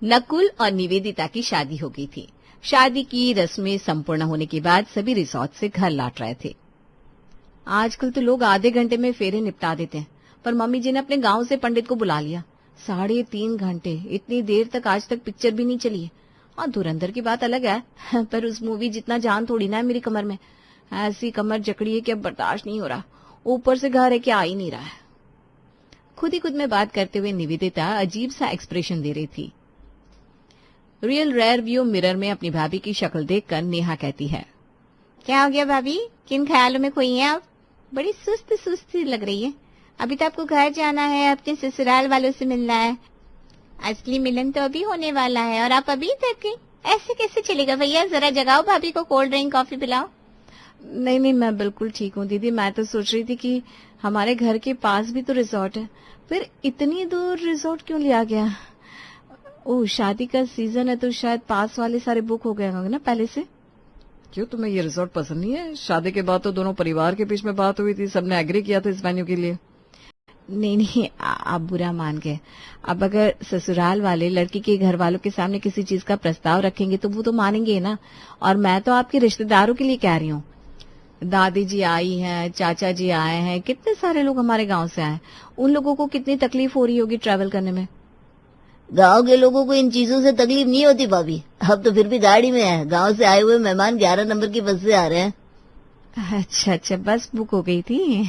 नकुल और निवेदिता की शादी हो गई थी। शादी की रस्में संपूर्ण होने के बाद सभी रिसोर्ट से घर लौट रहे थे। आजकल तो लोग आधे घंटे में फेरे निपटा देते हैं, पर मम्मी जी ने अपने गांव से पंडित को बुला लिया। 3.5 घंटे, इतनी देर तक आज तक पिक्चर भी नहीं चली है। हाँ, धुरंधर की बात अलग है, पर उस मूवी जितना जान थोड़ी ना है मेरी कमर में। ऐसी कमर जकड़ी है कि अब बर्दाश्त नहीं हो रहा, ऊपर से घर है कि आ ही नहीं रहा है। खुद ही खुद में बात करते हुए निवेदिता अजीब सा एक्सप्रेशन दे रही थी। रियल रेयर व्यू मिरर में अपनी भाभी की शक्ल देखकर नेहा कहती है, क्या हो गया भाभी, किन ख्यालों में खोई हैं आप? बड़ी सुस्त सुस्त लग रही है। अभी तो आपको घर जाना है, अपने ससुराल वालों से मिलना है। असली मिलन तो अभी होने वाला है और आप अभी तक ऐसे कैसे चलेगा भैया? जरा जगाओ भाभी को, कोल्ड ड्रिंक कॉफी पिलाओ। नहीं नहीं, मैं बिल्कुल ठीक हूँ दीदी। मैं तो सोच रही थी कि हमारे घर के पास भी तो रिजॉर्ट है, फिर इतनी दूर रिजॉर्ट क्यों लिया गया? ओह, शादी का सीजन है तो शायद पास वाले सारे बुक हो गए होंगे ना पहले से। क्यों, तुम्हें ये रिजॉर्ट पसंद नहीं है? शादी के बाद तो दोनों परिवार के बीच में बात हुई थी, सबने एग्री किया था इस वेन्यू के लिए। नहीं नहीं, आप बुरा मान गए। अब अगर ससुराल वाले लड़की के घर वालों के सामने किसी चीज का प्रस्ताव रखेंगे तो वो तो मानेंगे ना। और मैं तो आपके रिश्तेदारों के लिए कह रही हूँ। दादी जी आई हैं, चाचा जी आए हैं, कितने सारे लोग हमारे गांव से आए। उन लोगों को कितनी तकलीफ हो रही होगी ट्रैवल करने में। गांव के लोगों को इन चीजों से तकलीफ नहीं होती भाभी, अब तो फिर भी गाड़ी में है। गांव से आए हुए मेहमान 11 नंबर की बस से आ रहे हैं। अच्छा अच्छा, बस बुक हो गई थी।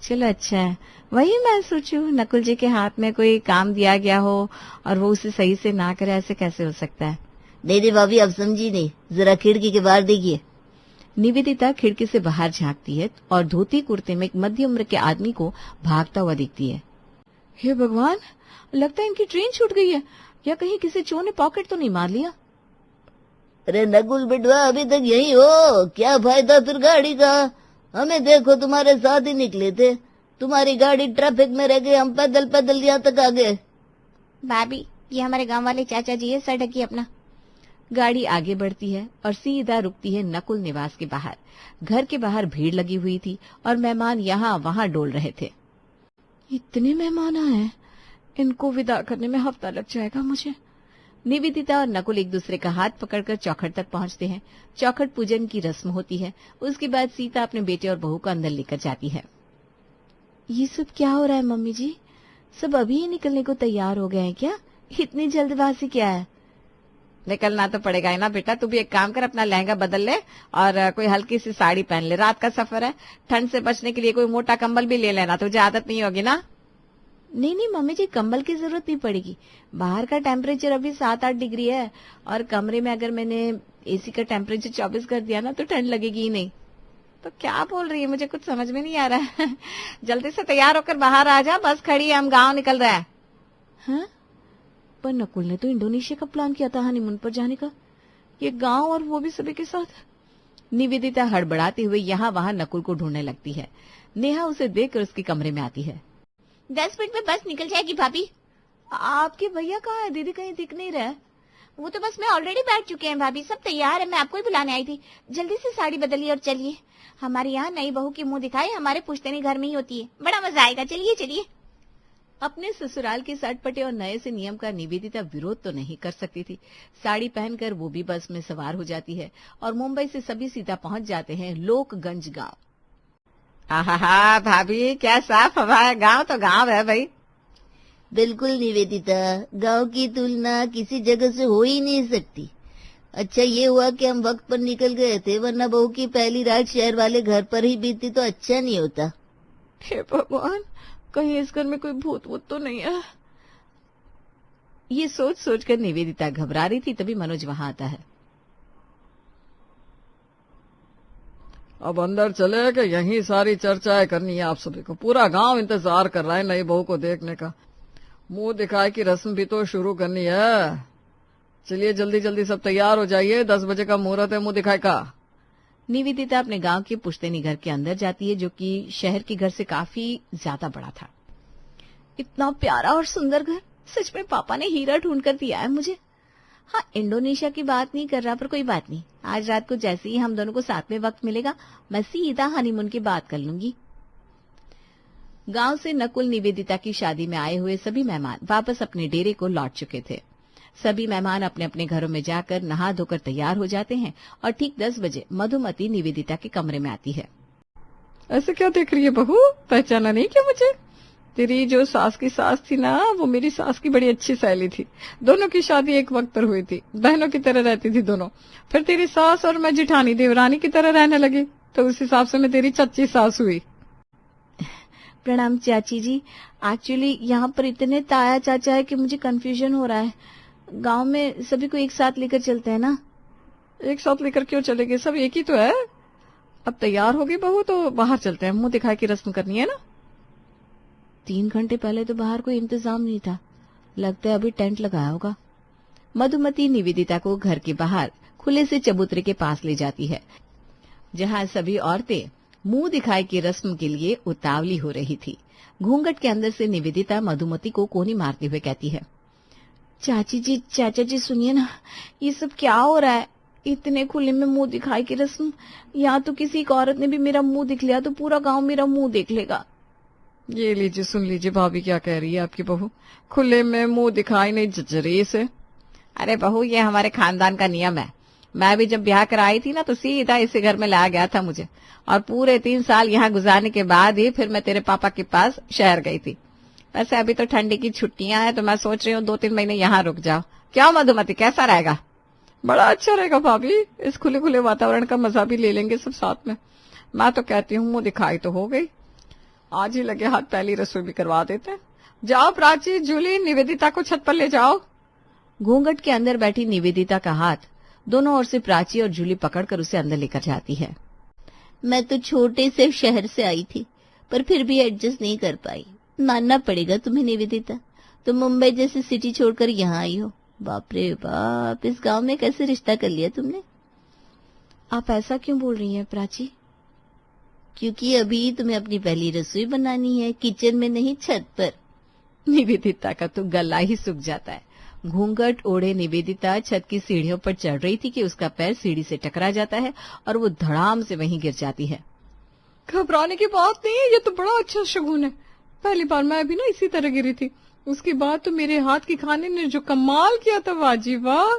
चलो अच्छा है। वही मैं सोचूं, नकुल जी के हाथ में कोई काम दिया गया हो और वो उसे सही से ना करे, ऐसे कैसे हो सकता है? नहीं भाभी, अब समझी नहीं, जरा खिड़की के बाहर देखिए। निवेदिता खिड़की से बाहर झांकती है और धोती कुर्ते में एक मध्य उम्र के आदमी को भागता हुआ दिखती है। हे भगवान, लगता है इनकी ट्रेन छूट गई है, या कहीं किसी चोर ने पॉकेट तो नहीं मार लिया। अरे नकुल बिटवा, अभी तक यही हो? क्या फायदा फिर गाड़ी का? हमें देखो, तुम्हारे साथ ही निकले थे, तुम्हारी गाड़ी ट्रैफिक में रह गई, हम पैदल पैदल यहाँ तक आ गए। भाभी, ये हमारे गांव वाले चाचा जी है, सर ढकी अपना। गाड़ी आगे बढ़ती है और सीधा रुकती है नकुल निवास के बाहर। घर के बाहर भीड़ लगी हुई थी और मेहमान यहाँ वहाँ डोल रहे थे। इतने मेहमान आए, इनको विदा करने में हफ्ता लग जाएगा मुझे। निवेदिता और नकुल एक दूसरे का हाथ पकड़कर चौखट तक पहुंचते हैं। चौखट पूजन की रस्म होती है। उसके बाद सीता अपने बेटे और बहू को अंदर लेकर जाती है। ये सब क्या हो रहा है मम्मी जी? सब अभी ही निकलने को तैयार हो गए हैं क्या? इतनी जल्दबाजी क्या है? निकलना तो पड़ेगा ही ना बेटा। तू भी एक काम कर, अपना लहंगा बदल ले और कोई हल्की सी साड़ी पहन ले। रात का सफर है, ठंड से बचने के लिए कोई मोटा कंबल भी ले लेना, तुझे आदत नहीं होगी ना। नहीं नहीं मम्मी जी, कंबल की जरूरत नहीं पड़ेगी। बाहर का टेम्परेचर अभी 7-8 डिग्री है और कमरे में अगर मैंने एसी का टेम्परेचर 24 कर दिया ना तो ठंड लगेगी ही नहीं। तो क्या बोल रही है, मुझे कुछ समझ में नहीं आ रहा है। जल्दी से तैयार होकर बाहर आ जा, बस खड़ी है, हम गांव निकल रहे हैं। हाँ? पर नकुल ने तो इंडोनेशिया का प्लान किया था हनीमून पर जाने का, ये गांव और वो भी सभी के साथ। निवेदिता हड़बड़ाते हुए यहाँ वहाँ नकुल को ढूंढने लगती है। नेहा उसे देखकर उसके कमरे में आती है। 10 मिनट में बस निकल जाएगी भाभी। आपके भैया कहाँ है दीदी? कहीं दिख नहीं रहा है। वो तो बस में ऑलरेडी बैठ चुके हैं भाभी, सब तैयार है, मैं आपको ही बुलाने आई थी। जल्दी से साड़ी बदलिए और चलिए। हमारे यहाँ नई बहू की मुंह दिखाई हमारे पुश्तैनी घर में ही होती है, बड़ा मजा आएगा। चलिए चलिए। अपने ससुराल के सटपटे और नए से नियम का निवेदिता विरोध तो नहीं कर सकती थी। साड़ी पहनकर वो भी बस में सवार हो जाती है और मुंबई से सभी सीधा पहुंच जाते हैं लोकगंज गांव। आहा भाभी, क्या साफ हवा है। गांव तो गांव है भाई। बिल्कुल निवेदिता, गांव की तुलना किसी जगह से हो ही नहीं सकती। अच्छा ये हुआ कि हम वक्त पर निकल गए थे, वरना बहू की पहली रात शहर वाले घर पर ही बीतती तो अच्छा नहीं होता। हे भगवान, कहीं इस घर में कोई भूत वूत तो नहीं है। ये सोच सोच कर निवेदिता घबरा रही थी, तभी मनोज वहां आता है। अब अंदर चले कि यही सारी चर्चाएं करनी है आप सभी को? पूरा गांव इंतजार कर रहा है नई बहू को देखने का। मुंह दिखाए की रस्म भी तो शुरू करनी है। चलिए जल्दी जल्दी सब तैयार हो जाइए, 10 बजे का मुहूर्त है मुंह दिखाए का। निवेदिता अपने गांव के पुश्तैनी घर के अंदर जाती है, जो कि शहर के घर से काफी ज्यादा बड़ा था। इतना प्यारा और सुंदर घर, सच में पापा ने हीरा ढूंढ कर दिया है मुझे। हाँ, इंडोनेशिया की बात नहीं कर रहा, पर कोई बात नहीं। आज रात को जैसे ही हम दोनों को साथ में वक्त मिलेगा, मैं सीधा हनीमून की बात कर लूंगी। गांव से नकुल निवेदिता की शादी में आए हुए सभी मेहमान वापस अपने डेरे को लौट चुके थे। सभी मेहमान अपने अपने घरों में जाकर नहा धोकर तैयार हो जाते हैं और ठीक 10 बजे मधुमती निवेदिता के कमरे में आती है। ऐसे क्या देख रही है बहू, पहचाना नहीं क्या मुझे? तेरी जो सास की सास थी ना, वो मेरी सास की बड़ी अच्छी सहेली थी। दोनों की शादी एक वक्त पर हुई थी, बहनों की तरह रहती थी दोनों। फिर तेरी सास और मैं जिठानी देवरानी की तरह रहने लगी, तो उस हिसाब से मैं तेरी चच्ची सास हुई। प्रणाम चाची जी। एक्चुअली यहाँ पर इतने ताया चाचा है कि मुझे कंफ्यूजन हो रहा है। गांव में सभी को एक साथ लेकर चलते हैं ना? एक साथ लेकर क्यों चलेंगे, सब एक ही तो है। अब तैयार होगी बहू तो बाहर चलते हैं, मुंह दिखाई की रस्म करनी है ना। 3 घंटे पहले तो बाहर कोई इंतजाम नहीं था, लगता है अभी टेंट लगाया होगा। मधुमती निवेदिता को घर के बाहर खुले से चबूतरे के पास ले जाती है, जहां सभी औरतें मुंह दिखाई की रस्म के लिए उतावली हो रही थी। घूंघट के अंदर से निवेदिता मधुमती को कोनी मारते हुए कहती है, चाची जी, चाचा जी सुनिए ना, ये सब क्या हो रहा है? इतने खुले में मुंह दिखाई की रस्म, या तो किसी एक औरत ने भी मेरा मुंह दिख लिया तो पूरा गांव मेरा मुंह देख लेगा। ये लीजिए, सुन लीजिए भाभी क्या कह रही है आपकी बहू। खुले में मुंह दिखाई नहीं जजरे से। अरे बहू, ये हमारे खानदान का नियम है। मैं भी जब ब्याह कराई थी ना तो सीधा इसी घर में लाया गया था मुझे, और पूरे 3 साल यहाँ गुजारने के बाद ही फिर मैं तेरे पापा के पास शहर गई थी। वैसे अभी तो ठंडी की छुट्टियां हैं तो मैं सोच रही हूँ 2-3 महीने यहाँ रुक जाओ। क्या मधुमती, कैसा रहेगा? बड़ा अच्छा रहेगा भाभी, इस खुले खुले वातावरण का मजा भी ले लेंगे सब साथ में। मैं तो कहती हूँ मुंह दिखाई तो हो गई, आज ही लगे हाथ पहली रसोई भी करवा देते हैं। जाओ प्राची, जूली, निवेदिता को छत पर ले जाओ। घूंघट के अंदर बैठी निवेदिता का हाथ दोनों ओर से प्राची और जूली पकड़कर उसे अंदर लेकर जाती है। मैं तो छोटे से शहर से आई थी, पर फिर भी एडजस्ट नहीं कर पाई। मानना पड़ेगा तुम्हें निवेदिता, तुम मुंबई जैसी सिटी छोड़कर यहाँ आई हो। बाप रे बाप, इस गांव में कैसे रिश्ता कर लिया तुमने? आप ऐसा क्यों बोल रही हैं प्राची? क्योंकि अभी तुम्हें अपनी पहली रसोई बनानी है, किचन में नहीं, छत पर। निवेदिता का तो गला ही सूख जाता है। घूंघट ओढ़े निवेदिता छत की सीढ़ियों पर चढ़ रही थी कि उसका पैर सीढ़ी से टकरा जाता है और वो धड़ाम से वहीं गिर जाती है। घबराने की बात नहीं है, ये तो बड़ा अच्छा शगुन है। पहली बार मैं भी ना इसी तरह गिरी थी, उसके बाद तो मेरे हाथ की खाने ने जो कमाल किया था, वाजी वाह।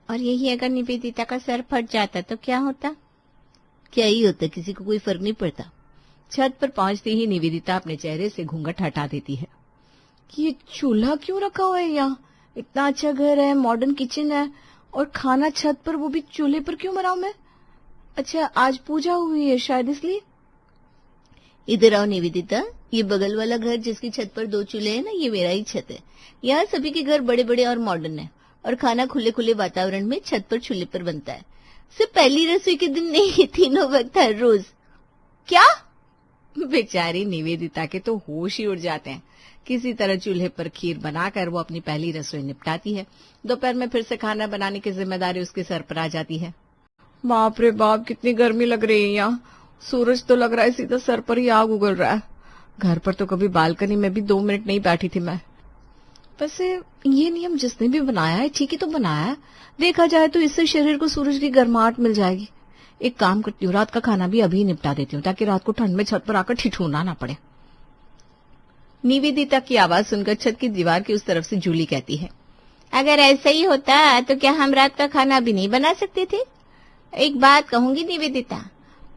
और यही अगर निवेदिता का सर फट जाता तो क्या होता? क्या ही होता, किसी को कोई फर्क नहीं पड़ता। छत पर पहुंचते ही निवेदिता अपने चेहरे से घूंघट हटा देती है। ये चूल्हा क्यों रखा हुआ है यहाँ? इतना अच्छा घर है, मॉडर्न किचन है, और खाना छत पर, वो भी चूल्हे पर क्यों बनाऊं मैं? अच्छा, आज पूजा हुई है शायद इसलिए। इधर आओ निवेदिता, ये बगल वाला घर जिसकी छत पर 2 चूल्हे हैं ना, ये मेरा ही छत है। यहाँ सभी के घर बड़े बड़े और मॉडर्न है, और खाना खुले खुले वातावरण में छत पर चूल्हे पर बनता है। सिर्फ पहली रसोई के दिन नहीं, तीनों वक्त, हर रोज। क्या? बेचारी निवेदिता के तो होश ही उड़ जाते हैं। किसी तरह चूल्हे पर खीर बनाकर वो अपनी पहली रसोई निपटाती है। दोपहर में फिर से खाना बनाने की जिम्मेदारी उसके सर पर आ जाती है। बाप रे बाप, कितनी गर्मी लग रही है यहाँ। सूरज तो लग रहा है सीधा सर पर ही आग उगल रहा है। घर पर तो कभी बालकनी में भी 2 मिनट नहीं बैठी थी मैं। वैसे ये नियम जिसने भी बनाया है ठीक ही तो बनाया है। देखा जाए तो इससे शरीर को सूरज की गर्माहट मिल जाएगी। एक काम करती हूँ, रात का खाना भी अभी निपटा देती हूँ ताकि रात को ठंड में छत पर आकर ठिठुरना ना पड़े। निवेदिता की आवाज सुनकर छत की दीवार की उस तरफ से जूली कहती है, अगर ऐसा ही होता तो क्या हम रात का खाना भी नहीं बना सकते थे? एक बात कहूंगी निवेदिता,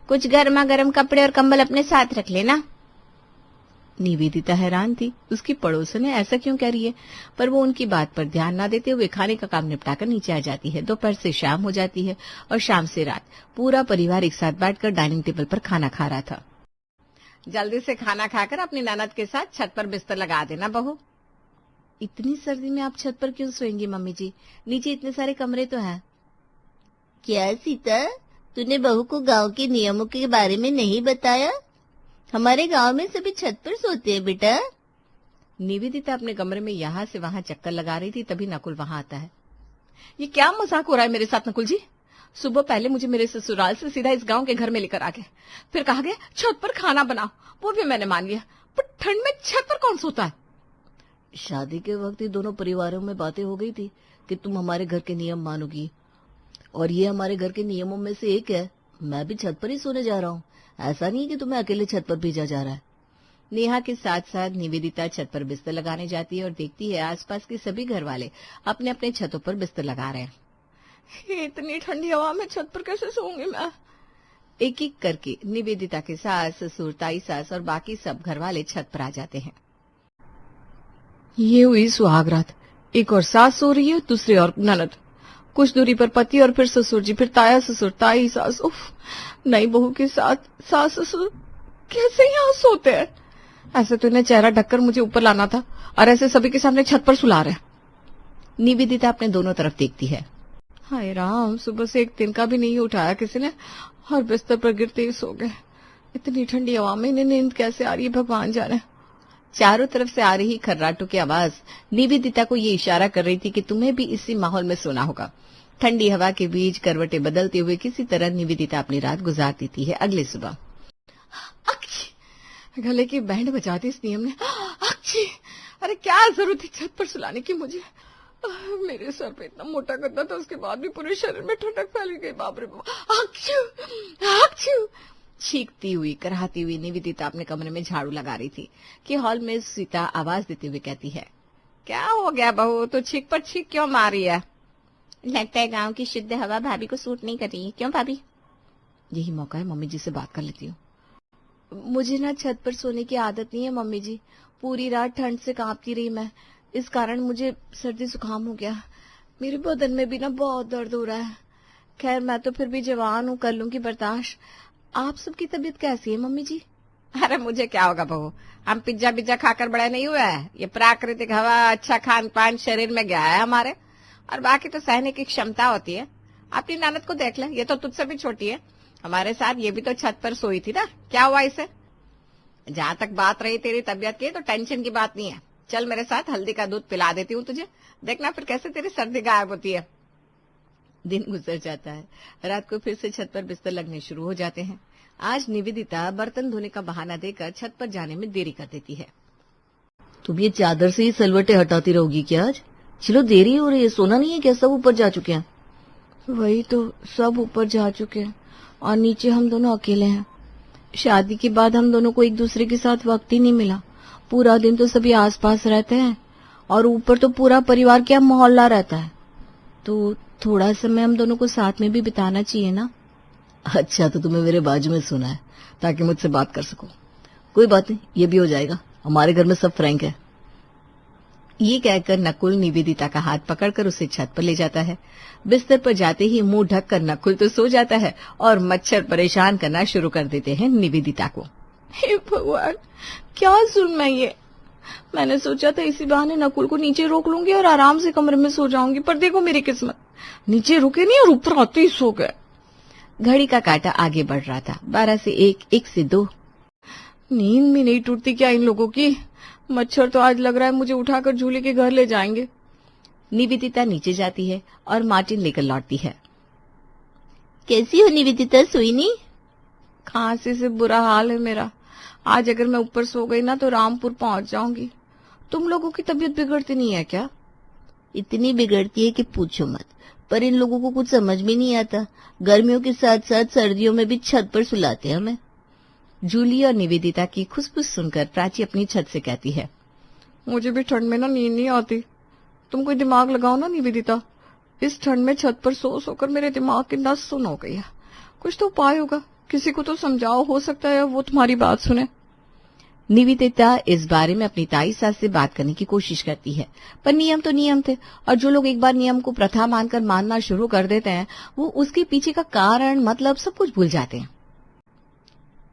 कुछ गर्मा गर्म कपड़े और कंबल अपने साथ रख लेना। निवेदिता हैरान थी, उसकी पड़ोसन ने ऐसा क्यों कह रही है, पर वो उनकी बात पर ध्यान न देते हुए खाने का काम निपटाकर नीचे आ जाती है। दोपहर से शाम हो जाती है और शाम से रात। पूरा परिवार एक साथ बैठकर डाइनिंग टेबल पर खाना खा रहा था। जल्दी से खाना खाकर अपनी ननद के साथ छत पर बिस्तर लगा देना बहू। इतनी सर्दी में आप छत पर क्यों सोएंगी मम्मी जी? नीचे इतने सारे कमरे तो हैं। क्या सीता, तूने बहू को गांव के नियमों के बारे में नहीं बताया? हमारे गांव में सभी छत पर सोते हैं बेटा। निवेदिता अपने कमरे में यहाँ से वहां चक्कर लगा रही थी, तभी नकुल वहां आता है। ये क्या मजाक हो रहा है मेरे साथ नकुल जी? सुबह पहले मुझे मेरे ससुराल से सीधा इस गांव के घर में लेकर आ गए, फिर कहा गया छत पर खाना बनाओ, वो भी मैंने मान लिया, पर ठंड में छत पर कौन सोता है? शादी के वक्त ही दोनों परिवारों में बातें हो गई थी कि तुम हमारे घर के नियम मानोगी, और ये हमारे घर के नियमों में से एक है। मैं भी छत पर ही सोने जा रहा हूँ, ऐसा नहीं कि तुम्हें अकेले छत पर भेजा जा रहा है। नेहा के साथ साथ निवेदिता छत पर बिस्तर लगाने जाती है और देखती है आसपास के सभी घर वाले अपने अपने छतों पर बिस्तर लगा रहे हैं। इतनी ठंडी हवा में छत पर कैसे सोऊंगी मैं? एक एक करके निवेदिता के सास, ससुर, ताई सास और बाकी सब घर वाले छत पर आ जाते हैं। ये हुई सुहाग रात। एक और सास सो रही है, दूसरी और ननद, कुछ दूरी पर पति और फिर ससुर जी, फिर ताया ससुर, ताई सास। उफ, नई बहू के साथ सास ससुर कैसे यहाँ सोते हैं? ऐसे तो इन्हें चेहरा ढककर मुझे ऊपर लाना था और ऐसे सभी के सामने छत पर सुला रहे। निवेदिता अपने दोनों तरफ देखती है। हाय राम, सुबह से एक तिनका भी नहीं उठाया किसी ने और बिस्तर पर गिरते ही सो गए। इतनी ठंडी हवा में इन्हें नींद कैसे आ रही है, भगवान जाने। चारों तरफ से आ रही खर्राटों की आवाज निवेदिता को ये इशारा कर रही थी कि तुम्हें भी इसी माहौल में सोना होगा। ठंडी हवा के बीच करवटें बदलते हुए किसी तरह निवेदिता अपनी रात गुजार देती है। अगली सुबह गले की बैंड बजाती इस नियम ने। अरे क्या जरूरत थी छत पर सुलाने की मुझे? मेरे सर पे इतना मोटा गद्दा था, उसके बाद भी पूरे शरीर में ठंडक फैल गई। बाप रे बाप। चीखती हुई, कराहती हुई निवेदिता अपने कमरे में झाड़ू लगा रही थी कि हॉल में सीता आवाज देते हुए कहती है, क्या हो गया बहू, तो छींक पर छींक क्यों मारी है? लगता है गांव की शुद्ध हवा भाभी को सूट नहीं कर रही। क्यों भाभी? यही मौका है मम्मी जी से बात कर लेती हूँ। मुझे ना छत पर सोने की आदत नहीं है मम्मी जी। पूरी रात ठंड से कांपती रही मैं, इस कारण मुझे सर्दी जुकाम हो गया। मेरे बदन में भी ना बहुत दर्द हो रहा है। खैर मैं तो फिर भी जवान हूँ, कर लूंगी बर्दाश्त। आप सबकी तबीयत कैसी है मम्मी जी? अरे मुझे क्या होगा बहू, हम पिज्जा बिज्जा खाकर बड़े नहीं हुए हैं। ये प्राकृतिक हवा, अच्छा खान पान शरीर में गया है हमारे, और बाकी तो सहने की क्षमता होती है। अपनी ननद को देख ले, ये तो तुझसे भी छोटी है। हमारे साथ ये भी तो छत पर सोई थी ना, क्या हुआ इसे? जहां तक बात रही तेरी तबीयत की, तो टेंशन की बात नहीं है। चल मेरे साथ, हल्दी का दूध पिला देती हूँ तुझे, देखना फिर कैसे तेरी सर्दी गायब होती है। दिन गुजर जाता है। रात को फिर से छत पर बिस्तर लगने शुरू हो जाते हैं। आज निवेदिता बर्तन धोने का बहाना देकर छत पर जाने में देरी कर देती है। तुम ये चादर से ही सलवटें हटाती रहोगी क्या आज? चलो देरी हो रही है, सोना नहीं है क्या? सब ऊपर जा चुके हैं। वही तो, सब ऊपर जा चुके हैं और नीचे हम दोनों अकेले हैं। शादी के बाद हम दोनों को एक दूसरे के साथ वक्त ही नहीं मिला। पूरा दिन तो सभी आसपास रहते हैं और ऊपर तो पूरा परिवार क्या मोहल्ला रहता है, तो थोड़ा समय हम दोनों को साथ में भी बिताना चाहिए ना। अच्छा, तो तुम्हें मेरे बाजू में सोना है ताकि मुझसे बात कर सको। कोई बात नहीं, ये भी हो जाएगा। हमारे घर में सब फ्रैंक है। ये कहकर नकुल निवेदिता का हाथ पकड़कर उसे छत पर ले जाता है। बिस्तर पर जाते ही मुंह ढककर नकुल तो सो जाता है और मच्छर परेशान करना शुरू कर देते हैं निवेदिता को। हे भगवान, क्या जुल्म है ये। मैंने सोचा था इसी बहाने नकुल को नीचे रोक लूंगी और आराम से कमरे में सो जाऊंगी, पर देखो मेरी किस्मत, नीचे रुके नहीं और ऊपर आते ही सो गए। घड़ी का काटा आगे बढ़ रहा था। 12 से 1, 1 से 2। नींद भी नहीं टूटती क्या इन लोगों की? मच्छर तो आज लग रहा है मुझे उठाकर झूले के घर ले जाएंगे। निवेदिता नीचे जाती है और मार्टिन लेकर लौटती है। कैसी हो निवेदिता, सोई नहीं? खांसी से बुरा हाल है मेरा। आज अगर मैं ऊपर सो गई ना तो रामपुर पहुंच जाऊंगी। तुम लोगों की तबीयत बिगड़ती नहीं है क्या? इतनी बिगड़ती है कि पूछो मत, पर इन लोगों को कुछ समझ में नहीं आता। गर्मियों के साथ साथ सर्दियों में भी छत पर सुलाते हैं हमें। जूली और निवेदिता की खुसफुस सुनकर प्राची अपनी छत से कहती है, मुझे भी ठंड में ना नींद नहीं आती। तुम कोई दिमाग लगाओ ना निवेदिता। इस ठंड में छत पर सो सोकर मेरे दिमाग की नस सुन हो गई है। कुछ तो उपाय होगा, किसी को तो समझाओ, हो सकता है वो तुम्हारी बात सुने। निवेदिता इस बारे में अपनी ताई सास से बात करने की कोशिश करती है, पर नियम तो नियम थे, और जो लोग एक बार नियम को प्रथा मानकर मानना शुरू कर देते हैं वो उसके पीछे का कारण मतलब सब कुछ भूल जाते हैं।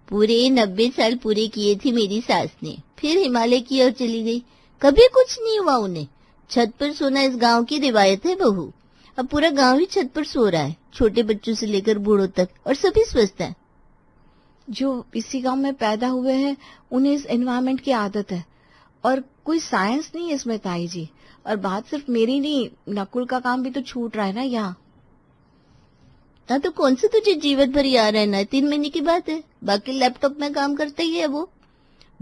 पूरे 90 साल पूरे किए थी मेरी सास ने, फिर हिमालय की ओर चली गई। कभी कुछ नहीं हुआ उन्हें। छत पर सोना इस गांव की रिवायत है बहू। अब पूरा गांव ही छत पर सो रहा है, छोटे बच्चों से लेकर बूढ़ों तक, और सभी स्वस्थ हैं। जो इसी गांव में पैदा हुए हैं उन्हें इस एनवायरनमेंट की आदत है, और कोई साइंस नहीं है इसमें ताई जी। और बात सिर्फ मेरी नहीं, नकुल का काम भी तो छूट रहा है ना यहाँ। हाँ, तो कौन सा तुझे जीवन भर याद रहना है? 3 महीने की बात है, बाकी लैपटॉप में काम करता ही है वो।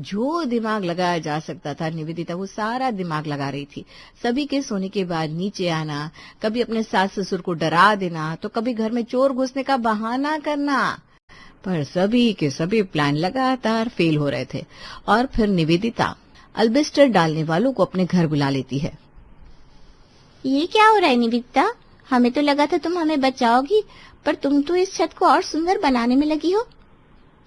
जो दिमाग लगाया जा सकता था निवेदिता वो सारा दिमाग लगा रही थी। सभी के सोने के बाद नीचे आना, कभी अपने सास ससुर को डरा देना, तो कभी घर में चोर घुसने का बहाना करना। पर सभी के सभी प्लान लगातार फेल हो रहे थे और फिर निवेदिता अल्बेस्टर डालने वालों को अपने घर बुला लेती है। ये क्या हो रहा है निवेदिता? हमें तो लगा था तुम हमें बचाओगी, पर तुम तो इस छत को और सुंदर बनाने में लगी हो।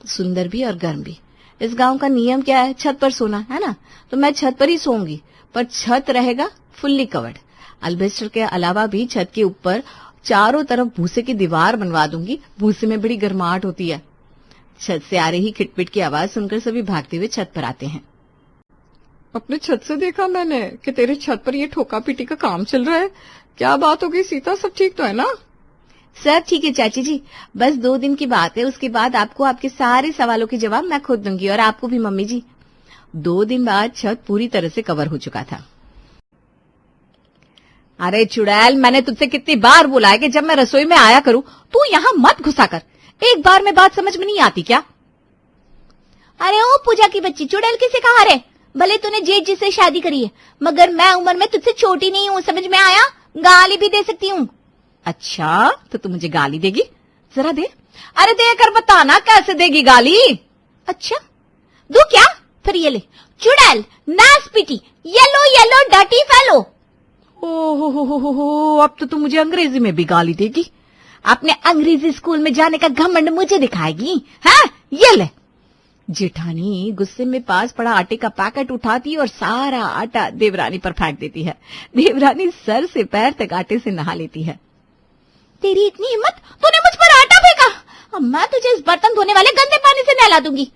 सुंदर भी और गर्म भी। इस गांव का नियम क्या है? छत पर सोना, है ना? तो मैं छत पर ही सोऊंगी, पर छत रहेगा फुल्ली कवर्ड। अल्बेस्टर के अलावा भी छत के ऊपर चारों तरफ भूसे की दीवार बनवा दूंगी। भूसे में बड़ी गर्माहट होती है। छत से आ रही खिटपिट की आवाज सुनकर सभी भागते हुए छत पर आते हैं। अपने छत से देखा मैंने कि तेरे छत पर ये ठोका पीटी का काम चल रहा है। क्या बात होगी सीता, सब ठीक तो है ना? सब ठीक है चाची जी, बस 2 दिन की बात है। उसके बाद आपको आपके सारे सवालों के जवाब मैं खुद दूंगी, और आपको भी मम्मी जी। 2 दिन बाद छत पूरी तरह से कवर हो चुका था। अरे चुड़ैल, मैंने तुझसे कितनी बार बोला है कि जब मैं रसोई में आया करूं तू यहाँ मत घुसा कर। एक बार में बात समझ में नहीं आती क्या? अरे ओ पूजा की बच्ची, चुड़ैल किसे कहा रे? भले तूने जेठ जी से शादी करी है, मगर मैं उम्र में तुझसे छोटी नहीं हूँ, समझ में आया? गाली भी दे सकती हूँ। अच्छा, तो तू मुझे गाली देगी? जरा दे। अरे देकर बताना कैसे देगी गाली। अच्छा दो क्या? फिर ये ले, चुड़ैल, नासपीटी, येलो येलो डर्टी फेलो। ओहो, अब तो तू मुझे अंग्रेजी में भी गाली देगी। अपने अंग्रेजी स्कूल में जाने का घमंड मुझे दिखाएगी, है? ये ले। जेठानी गुस्से में पास पड़ा आटे का पैकेट उठाती और सारा आटा देवरानी पर फेंक देती है। देवरानी सर से पैर तक आटे से नहा लेती है। तेरी इतनी हिम्मत, तूने मुझ पर आटा फेंका? अब मैं तुझे इस बर्तन धोने वाले गंदे पानी से नहला दूंगी।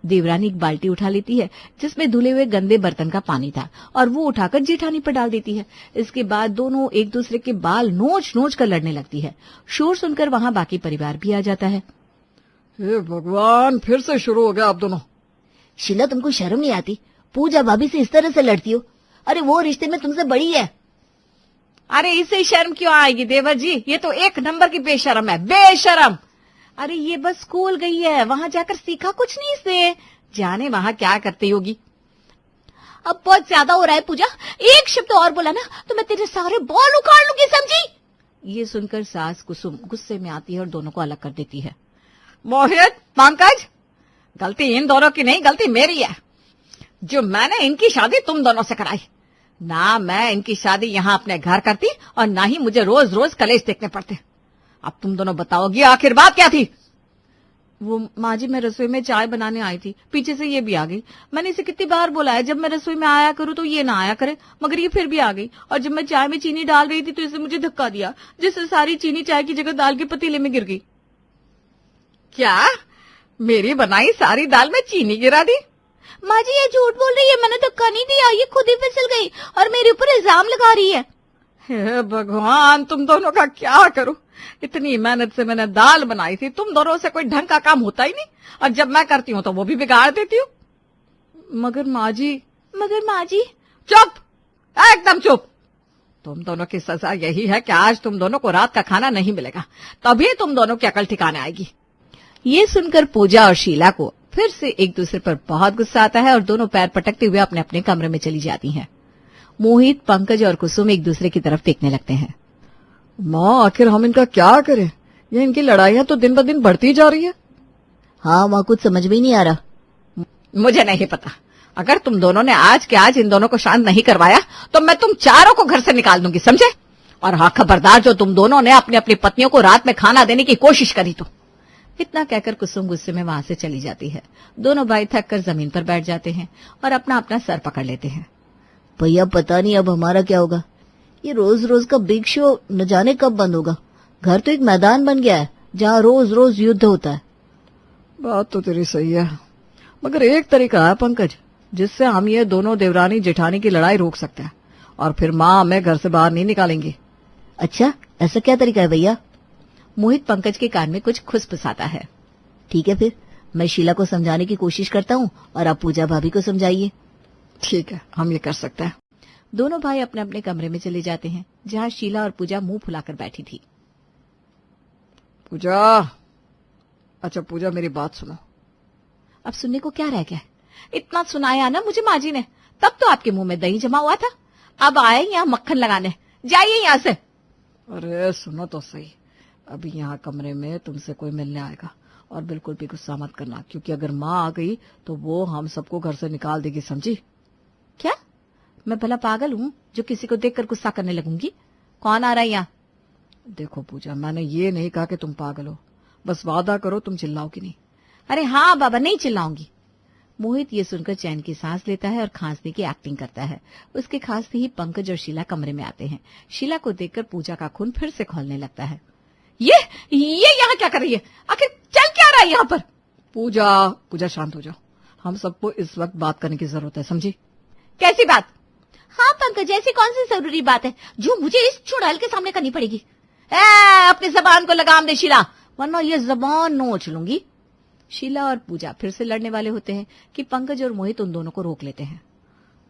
देवरानी एक बाल्टी उठा लेती है जिसमें धुले हुए गंदे बर्तन का पानी था, और वो उठाकर जेठानी पर डाल देती है। इसके बाद दोनों एक दूसरे के बाल नोच नोच कर लड़ने लगती है। शोर सुनकर वहां बाकी परिवार भी आ जाता है। हे भगवान, फिर से शुरू हो गया आप दोनों। शीला, तुमको शर्म नहीं आती? पूजा भाभी से इस तरह से लड़ती हो? अरे वो रिश्ते में तुमसे बड़ी है। अरे इसे शर्म क्यों आएगी देवर जी? ये तो 1 नंबर की बेशर्म है, बेशर्म। अरे ये बस स्कूल गई है, वहां जाकर सीखा कुछ नहीं इससे। जाने वहां क्या करती होगी। अब बहुत ज्यादा हो रहा है पूजा, एक शब्द और बोला ना तो मैं तेरे सारे बाल उखाड़ लूंगी, समझी? ये सुनकर सास कुसुम गुस्से में आती है और दोनों को अलग कर देती है। मोहित, पंकज, गलती इन दोनों की नहीं, गलती मेरी है जो मैंने इनकी शादी तुम दोनों से कराई। ना मैं इनकी शादी यहाँ अपने घर करती और ना ही मुझे रोज रोज कलेश देखने पड़ते। अब तुम दोनों बताओगी आखिर बात क्या थी? वो माँ जी, मैं रसोई में चाय बनाने आई थी, पीछे से ये भी आ गई। मैंने इसे कितनी बार बोला है जब मैं रसोई में आया करूँ तो ये ना आया करे, मगर ये फिर भी आ गई। और जब मैं चाय में चीनी डाल रही थी तो इसे मुझे धक्का दिया, जिससे सारी चीनी चाय की जगह दाल के पतीले में गिर गई। क्या? मेरी बनाई सारी दाल में चीनी गिरा दी? माँ जी ये झूठ बोल रही है, मैंने धक्का नहीं दिया, ये खुद ही फिसल गई और मेरे ऊपर इल्जाम लगा रही है। हे भगवान, तुम दोनों का क्या करूं? इतनी मेहनत से मैंने दाल बनाई थी, तुम दोनों से कोई ढंग का काम होता ही नहीं, और जब मैं करती हूँ तो वो भी बिगाड़ देती हूँ। मगर माँ जी। चुप, एकदम चुप। तुम दोनों की सजा यही है कि आज तुम दोनों को रात का खाना नहीं मिलेगा, तभी तुम दोनों की अकल ठिकाने आएगी। ये सुनकर पूजा और शीला को फिर से एक दूसरे पर बहुत गुस्सा आता है और दोनों पैर पटकते हुए अपने अपने कमरे में चली जाती हैं। मोहित, पंकज और कुसुम एक दूसरे की तरफ देखने लगते हैं। माँ, आखिर हम इनका क्या करें? ये इनकी लड़ाइयां तो दिन ब दिन बढ़ती जा रही है। हाँ माँ, कुछ समझ में ही नहीं आ रहा। मुझे नहीं पता, अगर तुम दोनों ने आज के आज इन दोनों को शांत नहीं करवाया तो मैं तुम चारों को घर से निकाल दूंगी, समझे? और हाँ खबरदार, जो तुम दोनों ने अपनी अपनी पत्नियों को रात में खाना देने की कोशिश करी तो। इतना कहकर कुसुम गुस्से में वहां से चली जाती है। दोनों भाई थक कर जमीन पर बैठ जाते हैं और अपना अपना सर पकड़ लेते हैं। भैया पता नहीं अब हमारा क्या होगा। ये रोज रोज का बिग शो न जाने कब बंद होगा। घर तो एक मैदान बन गया है जहाँ रोज रोज युद्ध होता है। बात तो तेरी सही है, मगर एक तरीका है पंकज, जिससे हम ये दोनों देवरानी जेठानी की लड़ाई रोक सकते हैं और फिर माँ हमें घर से बाहर नहीं निकालेंगी। अच्छा, ऐसा क्या तरीका है भैया? मोहित पंकज के कान में कुछ खुसफुसाता है। ठीक है, फिर मैं शीला को समझाने की कोशिश करता हूँ और आप पूजा भाभी को समझाइए। ठीक है, हम ये कर सकते हैं। दोनों भाई अपने अपने कमरे में चले जाते हैं जहाँ शीला और पूजा मुंह फुलाकर बैठी थी। पूजा, अच्छा पूजा, मेरी बात सुनो। अब सुनने को क्या रह गया है? इतना सुनाया ना मुझे माँ जी ने, तब तो आपके मुंह में दही जमा हुआ था, अब आए यहाँ मक्खन लगाने। जाइए यहाँ से। अरे सुनो तो सही, अभी यहाँ कमरे में तुमसे कोई मिलने आएगा, और बिल्कुल भी गुस्सा मत करना, क्योंकि अगर माँ आ गई तो वो हम सबको घर से निकाल देगी, समझी? क्या? मैं भला पागल हूँ जो किसी को देखकर गुस्सा करने लगूंगी? कौन आ रहा है यहाँ? देखो पूजा, मैंने ये नहीं कहा कि तुम पागल हो, बस वादा करो तुम चिल्लाओगी नहीं। अरे हाँ बाबा, नहीं चिल्लाऊंगी। मोहित ये सुनकर चैन की सांस लेता है और खांसने की एक्टिंग करता है। उसके खांसते ही पंकज और शीला कमरे में आते हैं। शीला को देखकर पूजा का खून फिर से खौलने लगता है। ये यहाँ क्या कर रही है? आखिर चल क्या रहा है यहाँ पर? पूजा शांत हो जाओ, हम सबको इस वक्त बात करने की जरूरत है, समझी? कैसी बात? हाँ पंकज, ऐसी कौन सी जरूरी बात है जो मुझे इस चुड़ैल के सामने करनी पड़ेगी? अपनी जबान को लगाम दे शीला, वरना ये जबान नोच लूंगी। शीला और पूजा फिर से लड़ने वाले होते हैं कि पंकज और मोहित उन दोनों को रोक लेते हैं।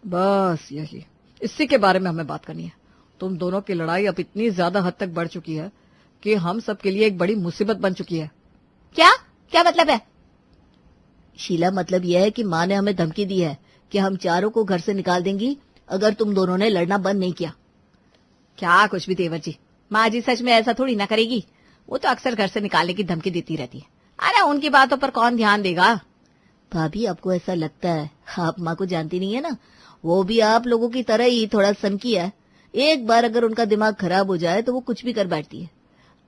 बस यही, इसी के बारे में हमें बात करनी है। तुम दोनों की लड़ाई अब इतनी ज्यादा हद तक बढ़ चुकी है कि हम सबके लिए एक बड़ी मुसीबत बन चुकी है। क्या मतलब है? शीला, मतलब यह है कि माँ ने हमें धमकी दी है कि हम चारों को घर से निकाल देंगी अगर तुम दोनों ने लड़ना बंद नहीं किया। क्या कुछ भी देवर जी, माँ जी सच में ऐसा थोड़ी ना करेगी। वो तो अक्सर घर से निकालने की धमकी देती रहती है। अरे उनकी बातों पर कौन ध्यान देगा? भाभी, आपको ऐसा लगता है? आप माँ को जानती नहीं है ना, वो भी आप लोगों की तरह ही थोड़ा सनकी है। एक बार अगर उनका दिमाग खराब हो जाए तो वो कुछ भी कर बैठती है।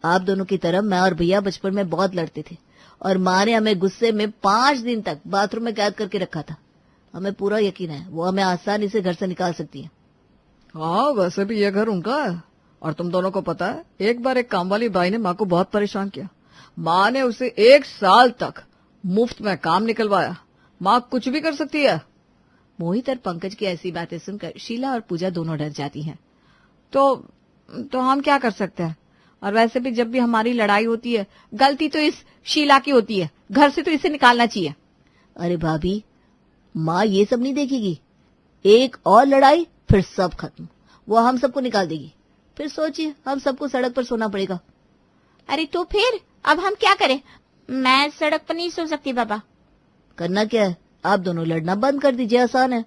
आप दोनों की तरह मैं और भैया बचपन में बहुत लड़ते थे और माँ ने हमें गुस्से में 5 दिन तक बाथरूम में कैद करके रखा था। हमें पूरा यकीन है वो हमें आसानी से घर से निकाल सकती है। हाँ, वैसे भी ये घर उनका है और तुम दोनों को पता है, एक बार एक काम वाली बाई ने माँ को बहुत परेशान किया। माँ ने उसे 1 साल तक मुफ्त में काम निकलवाया। माँ कुछ भी कर सकती है। मोहित और पंकज की ऐसी बातें सुनकर शीला और पूजा दोनों डर जाती हैं। तो हम क्या कर सकते हैं? और वैसे भी जब भी हमारी लड़ाई होती है, गलती तो इस शीला की होती है। घर से तो इसे निकालना चाहिए। अरे भाभी, माँ ये सब नहीं देखेगी। एक और लड़ाई फिर सब खत्म, वो हम सबको निकाल देगी। फिर सोचिए, हम सबको सड़क पर सोना पड़ेगा। अरे तो फिर अब हम क्या करें? मैं सड़क पर नहीं सो सकती बाबा। करना क्या है, आप दोनों लड़ना बंद कर दीजिए, आसान है।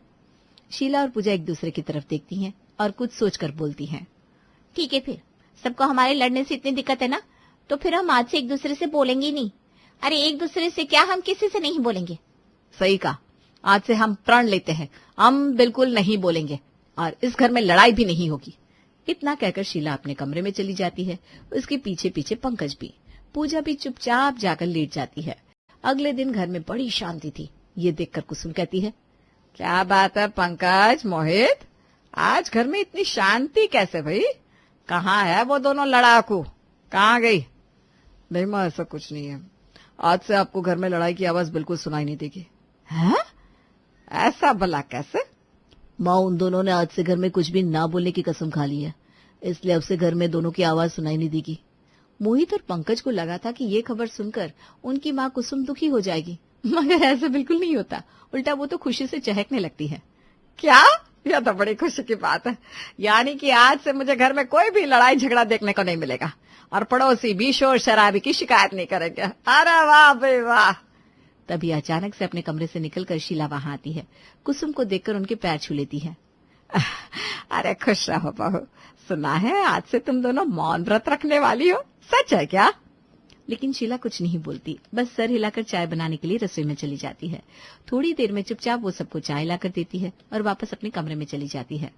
शीला और पूजा एक दूसरे की तरफ देखती हैं और कुछ सोचकर बोलती हैं। ठीक है, फिर सबको हमारे लड़ने से इतनी दिक्कत है ना, तो फिर हम आज से एक दूसरे से बोलेंगे नहीं। अरे एक दूसरे से क्या, हम किसी से नहीं बोलेंगे। सही कहा, आज से हम प्रण लेते हैं, हम बिल्कुल नहीं बोलेंगे और इस घर में लड़ाई भी नहीं होगी। इतना कहकर शीला अपने कमरे में चली जाती है। उसके पीछे पीछे पंकज भी। पूजा भी चुपचाप जाकर लेट जाती है। अगले दिन घर में बड़ी शांति थी। ये देखकर कुसुम कहती है, क्या बात है पंकज, मोहित, आज घर में इतनी शांति कैसे भाई? कहाँ है वो दोनों लड़ाकू, कहाँ गई? नहीं माँ, ऐसा कुछ नहीं है। आज से आपको घर में लड़ाई की आवाज बिल्कुल सुनाई नहीं देगी। हैं? ऐसा भला कैसे? माँ, उन दोनों ने आज से घर में कुछ भी ना बोलने की कसम खा ली है, इसलिए अब से घर में दोनों की आवाज सुनाई नहीं देगी। मोहित और पंकज को लगा था कि ये खबर सुनकर उनकी माँ कुसुम दुखी हो जाएगी, मगर ऐसा बिल्कुल नहीं होता। उल्टा वो तो खुशी से चहकने लगती है। क्या? यह तो बड़ी खुशी की बात है। यानी कि आज से मुझे घर में कोई भी लड़ाई झगड़ा देखने को नहीं मिलेगा और पड़ोसी भी शोर शराबी की शिकायत नहीं करेंगे। अरे वाह भाई वाह। तभी अचानक से अपने कमरे से निकलकर शीला वहां आती है। कुसुम को देखकर उनके पैर छू लेती है। अरे खुश रहो बहू, सुना है आज से तुम दोनों मौन व्रत रखने वाली हो, सच है क्या? लेकिन शीला कुछ नहीं बोलती, बस सर हिलाकर चाय बनाने के लिए रसोई में चली जाती है। थोड़ी देर में चुपचाप वो सबको चाय लाकर देती है और वापस अपने कमरे में चली जाती है।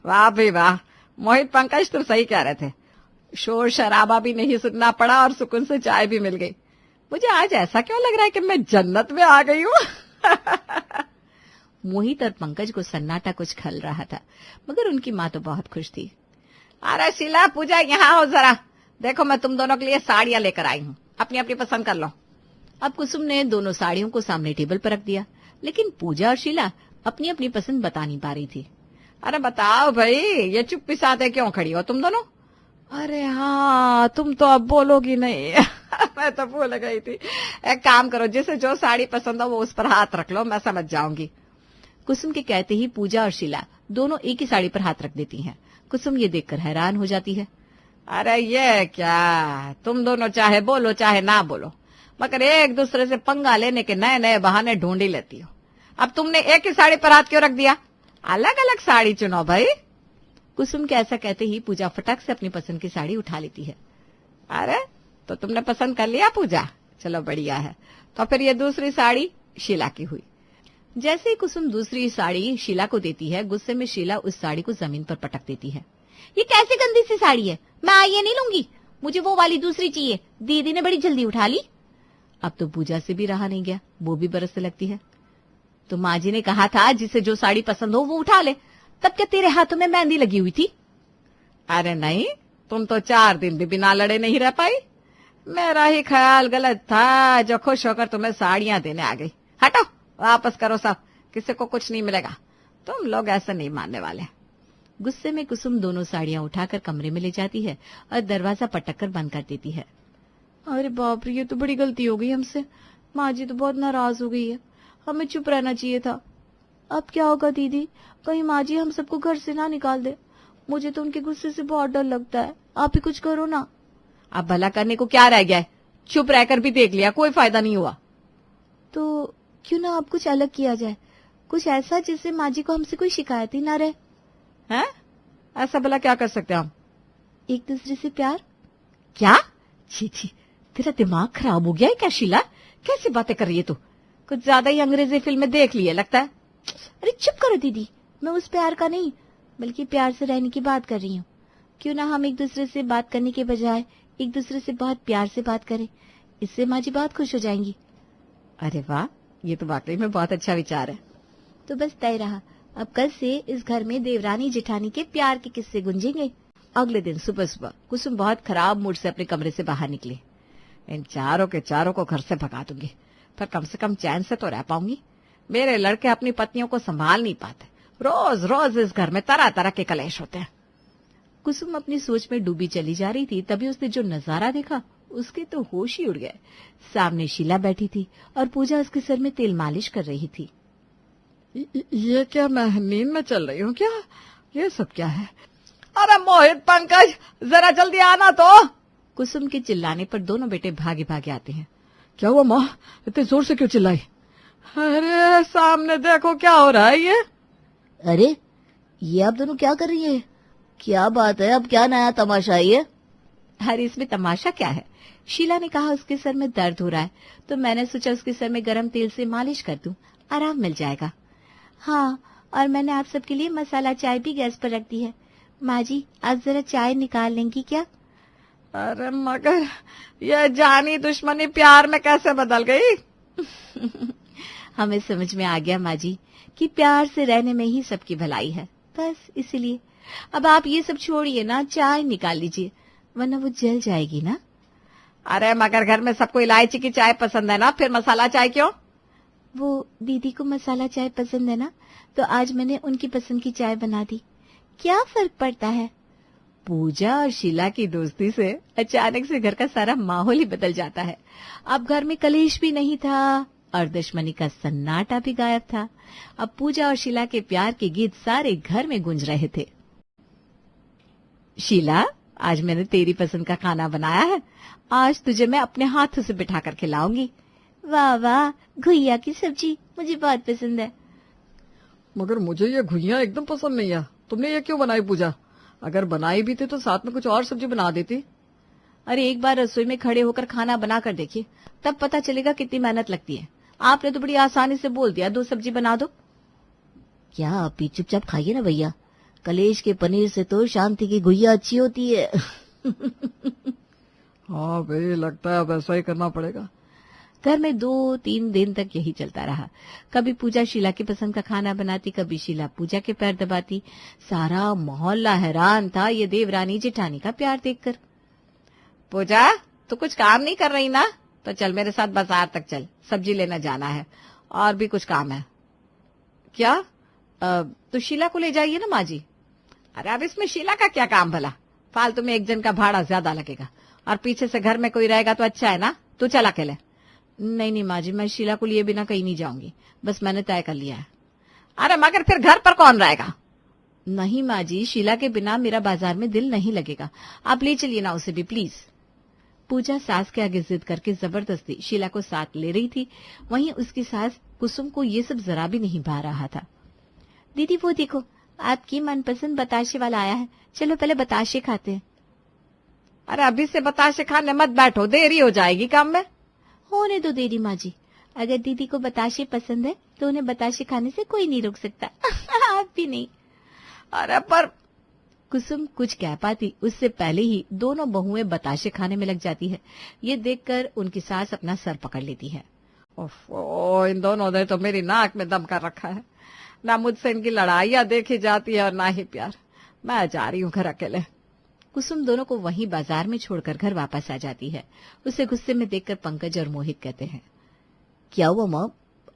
वाह भाई वाह, मोहित पंकज तुम सही कह रहे थे। शोर शराबा भी नहीं सुनना पड़ा और सुकून से चाय भी मिल गई। मुझे आज ऐसा क्यों लग रहा है कि मैं जन्नत में आ गई हूँ। मोहित और पंकज को सन्नाटा कुछ खल रहा था, मगर उनकी माँ तो बहुत खुश थी। अरे शीला, पूजा, यहाँ हो जरा, देखो मैं तुम दोनों के लिए साड़ियां लेकर आई हूँ, अपनी अपनी पसंद कर लो। अब कुसुम ने दोनों साड़ियों को सामने टेबल पर रख दिया, लेकिन पूजा और शीला अपनी अपनी पसंद बता नहीं पा रही थी। अरे बताओ भाई, ये चुप्पी साधे क्यों खड़ी हो तुम दोनों? अरे हाँ, तुम तो अब बोलोगी नहीं। मैं तो भूल गई थी। एक काम करो, जिसे जो साड़ी पसंद हो वो उस पर हाथ रख लो, मैं समझ जाऊंगी। कुसुम के कहते ही पूजा और शीला दोनों एक ही साड़ी पर हाथ रख देती हैं। कुसुम ये देखकर हैरान हो जाती है। अरे ये क्या, तुम दोनों चाहे बोलो चाहे ना बोलो, मगर एक दूसरे से पंगा लेने के नए नए बहाने ढूंढ ही लेती हो। अब तुमने एक ही साड़ी पर हाथ क्यों रख दिया? अलग अलग साड़ी चुनो भाई। कुसुम के ऐसा कहते ही पूजा फटक से अपनी पसंद की साड़ी उठा लेती है। अरे तो तुमने पसंद कर लिया पूजा? चलो बढ़िया है। तो फिर ये दूसरी साड़ी शीला की हुई। जैसे ही कुसुम दूसरी साड़ी शीला को देती है, गुस्से में शीला उस साड़ी को जमीन पर पटक देती है। ये कैसी गंदी सी साड़ी है, मैं ये नहीं लूंगी, मुझे वो वाली दूसरी चाहिए, दीदी ने बड़ी जल्दी उठा ली। अब तो पूजा से भी रहा नहीं गया, वो भी बरसने लगती है। तो माँ जी ने कहा था जिसे जो साड़ी पसंद हो वो उठा ले, तब क्या तेरे हाथों में मेहंदी लगी हुई थी? अरे नहीं, तुम तो 4 दिन भी बिना लड़े नहीं रह पाई। मेरा ही ख्याल गलत था जो खुश होकर तुम्हें साड़ियां देने आ गई। हटो, वापस करो सब, किसी को कुछ नहीं मिलेगा। तुम लोग ऐसा नहीं मानने वाले। गुस्से में कुसुम दोनों साड़ियां उठाकर कमरे में ले जाती है और दरवाजा पटक कर बंद कर देती है। अरे बाप रे, ये तो बड़ी गलती हो गई हमसे। माँ जी तो बहुत नाराज हो गई है, हमें चुप रहना चाहिए था। अब क्या होगा दीदी, कहीं माँ जी हम सबको घर से ना निकाल दे। मुझे तो उनके गुस्से से बहुत डर लगता है, आप ही कुछ करो ना। अब भला करने को क्या रह गया है, चुप रहकर भी देख लिया, कोई फायदा नहीं हुआ। तो क्यों ना अब कुछ अलग किया जाए, कुछ ऐसा जिससे माँ जी को हमसे कोई शिकायत ही ना रहे। हैं? ऐसा भला क्या कर सकते हम? एक दूसरे से प्यार। क्या? छी छी, तेरा दिमाग खराब हो गया है क्या शीला? कैसी बातें कर रही है तू? कुछ ज्यादा ही अंग्रेजी फिल्में देख ली है लगता है। अरे चुप करो दीदी, मैं उस प्यार का नहीं बल्कि प्यार से रहने की बात कर रही हूँ। क्यों ना हम एक दूसरे से बात करने के बजाय एक दूसरे से बहुत प्यार से बात करें, इससे माँ जी बहुत खुश हो जाएंगी। अरे वाह, ये तो वाकई में बहुत अच्छा विचार है। तो बस तय रहा, अब कल से इस घर में देवरानी जेठानी के प्यार के किस्से गूंजेंगे। अगले दिन सुबह सुबह कुसुम बहुत खराब मूड से अपने कमरे से बाहर निकली। इन चारों के चारों को घर से भगा दूंगी, पर कम से कम चैन से तो रह पाऊंगी। मेरे लड़के अपनी पत्नियों को संभाल नहीं पाते, रोज रोज इस घर में तरह तरह के कलेश होते हैं। कुसुम अपनी सोच में डूबी चली जा रही थी, तभी उसने जो नजारा देखा उसके तो होश ही उड़ गए। सामने शीला बैठी थी और पूजा उसके सर में तेल मालिश कर रही थी। ये क्या, मैं नींद में चल रही हूँ क्या? ये सब क्या है? अरे मोहित, पंकज, जरा जल्दी आना तो। कुसुम के चिल्लाने पर दोनों बेटे भागे भागे आते हैं। क्या हुआ माँ, इतने जोर से क्यों चिल्लाई? अरे सामने देखो क्या हो रहा है ये। अरे ये आप दोनों क्या कर रही है? क्या बात है, अब क्या नया तमाशा है ये? अरे इसमें तमाशा क्या है, शीला ने कहा उसके सर में दर्द हो रहा है, तो मैंने सोचा उसके सर में गर्म तेल से मालिश कर दूं, आराम मिल जाएगा। हाँ, और मैंने आप सबके लिए मसाला चाय भी गैस पर रख दी है। माँ जी, आज जरा चाय निकाल लेंगी क्या? अरे मगर ये जानी दुश्मनी प्यार में कैसे बदल गई? हमें समझ में आ गया माँ जी कि प्यार से रहने में ही सबकी भलाई है, बस इसीलिए। अब आप ये सब छोड़िए ना, चाय निकाल लीजिए, वरना वो जल जाएगी ना। अरे मगर घर में सबको इलायची की चाय पसंद है ना, फिर मसाला चाय क्यों? वो दीदी को मसाला चाय पसंद है ना, तो आज मैंने उनकी पसंद की चाय बना दी। क्या फर्क पड़ता है? पूजा और शीला की दोस्ती से अचानक से घर का सारा माहौल ही बदल जाता है। अब घर में कलेश भी नहीं था और दुश्मनी का सन्नाटा भी गायब था। अब पूजा और शीला के प्यार के गीत सारे घर में गूंज रहे थे। शीला, आज मैंने तेरी पसंद का खाना बनाया है, आज तुझे मैं अपने हाथों से बिठा कर खिलाऊंगी। वाह वाह, घुइया की सब्जी मुझे बहुत पसंद है। मगर मुझे ये घुइया एकदम पसंद नहीं है। तुमने ये क्यों बनाई पूजा? अगर बनाई भी थी तो साथ में कुछ और सब्जी बना देती। अरे एक बार रसोई में खड़े होकर खाना बना कर देखिए, तब पता चलेगा कितनी मेहनत लगती है। आपने तो बड़ी आसानी से बोल दिया 2 सब्जी बना दो। क्या आप भी चुपचाप खाइए ना भैया, कलेश के पनीर से तो शांति की घुइया अच्छी होती है। हाँ भाई, लगता है अब ऐसा ही करना पड़ेगा। घर में 2-3 दिन तक यही चलता रहा। कभी पूजा शीला की पसंद का खाना बनाती, कभी शीला पूजा के पैर दबाती। सारा मोहल्ला हैरान था ये देवरानी जेठानी का प्यार देखकर। पूजा, तू कुछ काम नहीं कर रही ना? तो चल मेरे साथ बाजार तक चल, सब्जी लेना जाना है, और भी कुछ काम है। क्या? तो शीला को ले जाइए ना माँ जी। अरे अब इसमें शीला का क्या काम भला? फालतू में एक जन का भाड़ा ज्यादा लगेगा, और पीछे से घर में कोई रहेगा तो अच्छा है ना। तू चल अकेले। नहीं नहीं माँ जी, मैं शीला को लिए बिना कहीं नहीं जाऊंगी, बस मैंने तय कर लिया है। अरे मगर फिर घर पर कौन रहेगा? नहीं माँ जी, शीला के बिना मेरा बाजार में दिल नहीं लगेगा, आप ले चलिए ना उसे भी प्लीज। पूजा सास के आगे जिद करके जबरदस्ती शीला को साथ ले रही थी। वहीं उसकी सास कुसुम को ये सब जरा भी नहीं भा रहा था। दीदी वो देखो, आपकी मनपसंद बताशे वाला आया है, चलो पहले बताशे खाते हैं। अरे अभी से बताशे खाने मत बैठो, देरी हो जाएगी काम में। होने दो देरी माँ जी, अगर दीदी को बताशे पसंद है तो उन्हें बताशे खाने से कोई नहीं रोक सकता। आप भी नहीं। अरे पर कुसुम कुछ कह पाती उससे पहले ही दोनों बहुएं बताशे खाने में लग जाती है। ये देखकर उनकी सास अपना सर पकड़ लेती है। ओफो, इन दोनों ने तो मेरी नाक में दम कर रखा है। ना मुझसे इनकी लड़ाइयाँ देखी जाती है और ना ही प्यार। मैं जा रही हूँ घर अकेले। कुसुम दोनों को वहीं बाजार में छोड़कर घर वापस आ जाती है। उसे गुस्से में देखकर पंकज और मोहित कहते हैं, क्या हुआ माँ,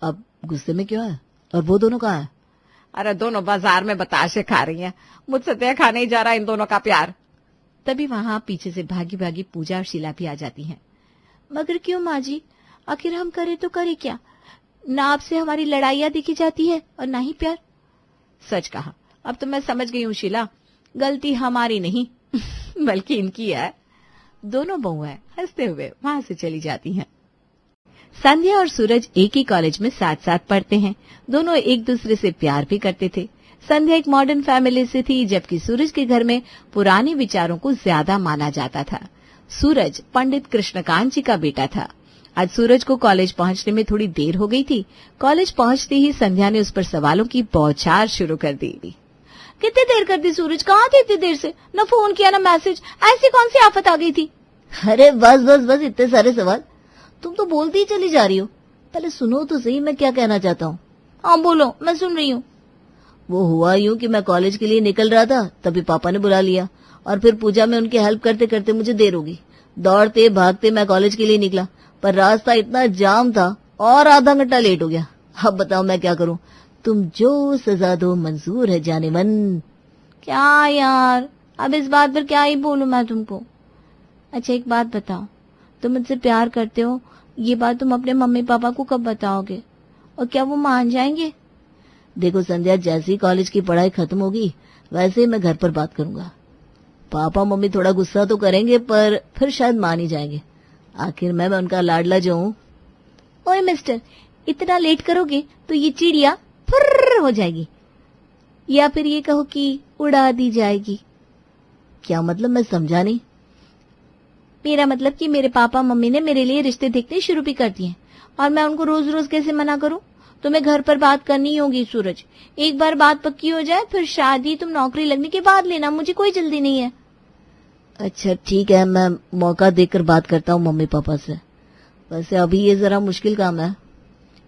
अब गुस्से में क्यों है? और वो दोनों कहाँ है? अरे दोनों बाजार में बताशे खा रही हैं। मुझसे देखा नहीं जा रहा इन दोनों का प्यार। तभी वहां पीछे से भागी भागी पूजा और शीला भी आ जाती हैं। मगर क्यों माँ जी, आखिर हम करे तो करे क्या? ना आपसे हमारी लड़ाइयाँ देखी जाती है और ना ही प्यार। सच कहा, अब तो मैं समझ गई हूँ शीला, गलती हमारी नहीं बल्कि इनकी है। दोनों बहुएं हंसते हुए वहां से चली जाती हैं। संध्या और सूरज एक ही कॉलेज में साथ साथ पढ़ते हैं। दोनों एक दूसरे से प्यार भी करते थे। संध्या एक मॉडर्न फैमिली से थी, जबकि सूरज के घर में पुराने विचारों को ज्यादा माना जाता था। सूरज पंडित कृष्णकांत जी का बेटा था। आज सूरज को कॉलेज पहुंचने में थोड़ी देर हो गई थी। कॉलेज पहुंचते ही संध्या ने उस पर सवालों की बौछार शुरू कर दी। कितनी देर कर दी सूरज, कहाँ थे इतनी देर से? न फोन किया न मैसेज, ऐसी कौन सी आफत आ गई थी? अरे बस बस बस, इतने सारे सवाल, तुम तो बोलती ही चली जा रही हो। पहले सुनो तो सही मैं क्या कहना चाहता हूँ। हाँ बोलो, मैं सुन रही हूँ। वो हुआ यूं कि मैं कॉलेज के लिए निकल रहा था, तभी पापा ने बुला लिया और फिर पूजा में उनकी हेल्प करते करते मुझे देर हो गई। दौड़ते भागते मैं कॉलेज के लिए निकला, पर रास्ता इतना जाम था और आधा घंटा लेट हो गया। अब बताओ मैं क्या करूँ? तुम जो सजा दो मंजूर है जाने मन। क्या यार, अब इस बात पर क्या ही बोलूं मैं तुमको। अच्छा एक बात बताओ, तुम मुझसे प्यार करते हो, ये बात तुम अपने मम्मी पापा को कब बताओगे और क्या वो मान जाएंगे? देखो संध्या, जैसे ही कॉलेज की पढ़ाई खत्म होगी वैसे ही मैं घर पर बात करूंगा। पापा मम्मी थोड़ा गुस्सा तो करेंगे पर फिर शायद मान ही जाएंगे। आखिर मैं उनका लाडला जो हूँ। ओए मिस्टर, इतना लेट करोगे तो ये चिड़िया फुर्र हो जाएगी, या फिर ये कहो कि उड़ा दी जाएगी। क्या मतलब, मैं समझा नहीं। मेरा मतलब कि मेरे पापा मम्मी ने मेरे लिए रिश्ते देखने शुरू भी कर दिए और मैं उनको रोज रोज कैसे मना करूं? तुम्हें घर पर बात करनी होगी सूरज। एक बार बात पक्की हो जाए फिर शादी तुम नौकरी लगने के बाद लेना, मुझे कोई जल्दी नहीं है। अच्छा ठीक है, मैं मौका देकर बात करता हूँ मम्मी पापा से। वैसे अभी ये जरा मुश्किल काम है।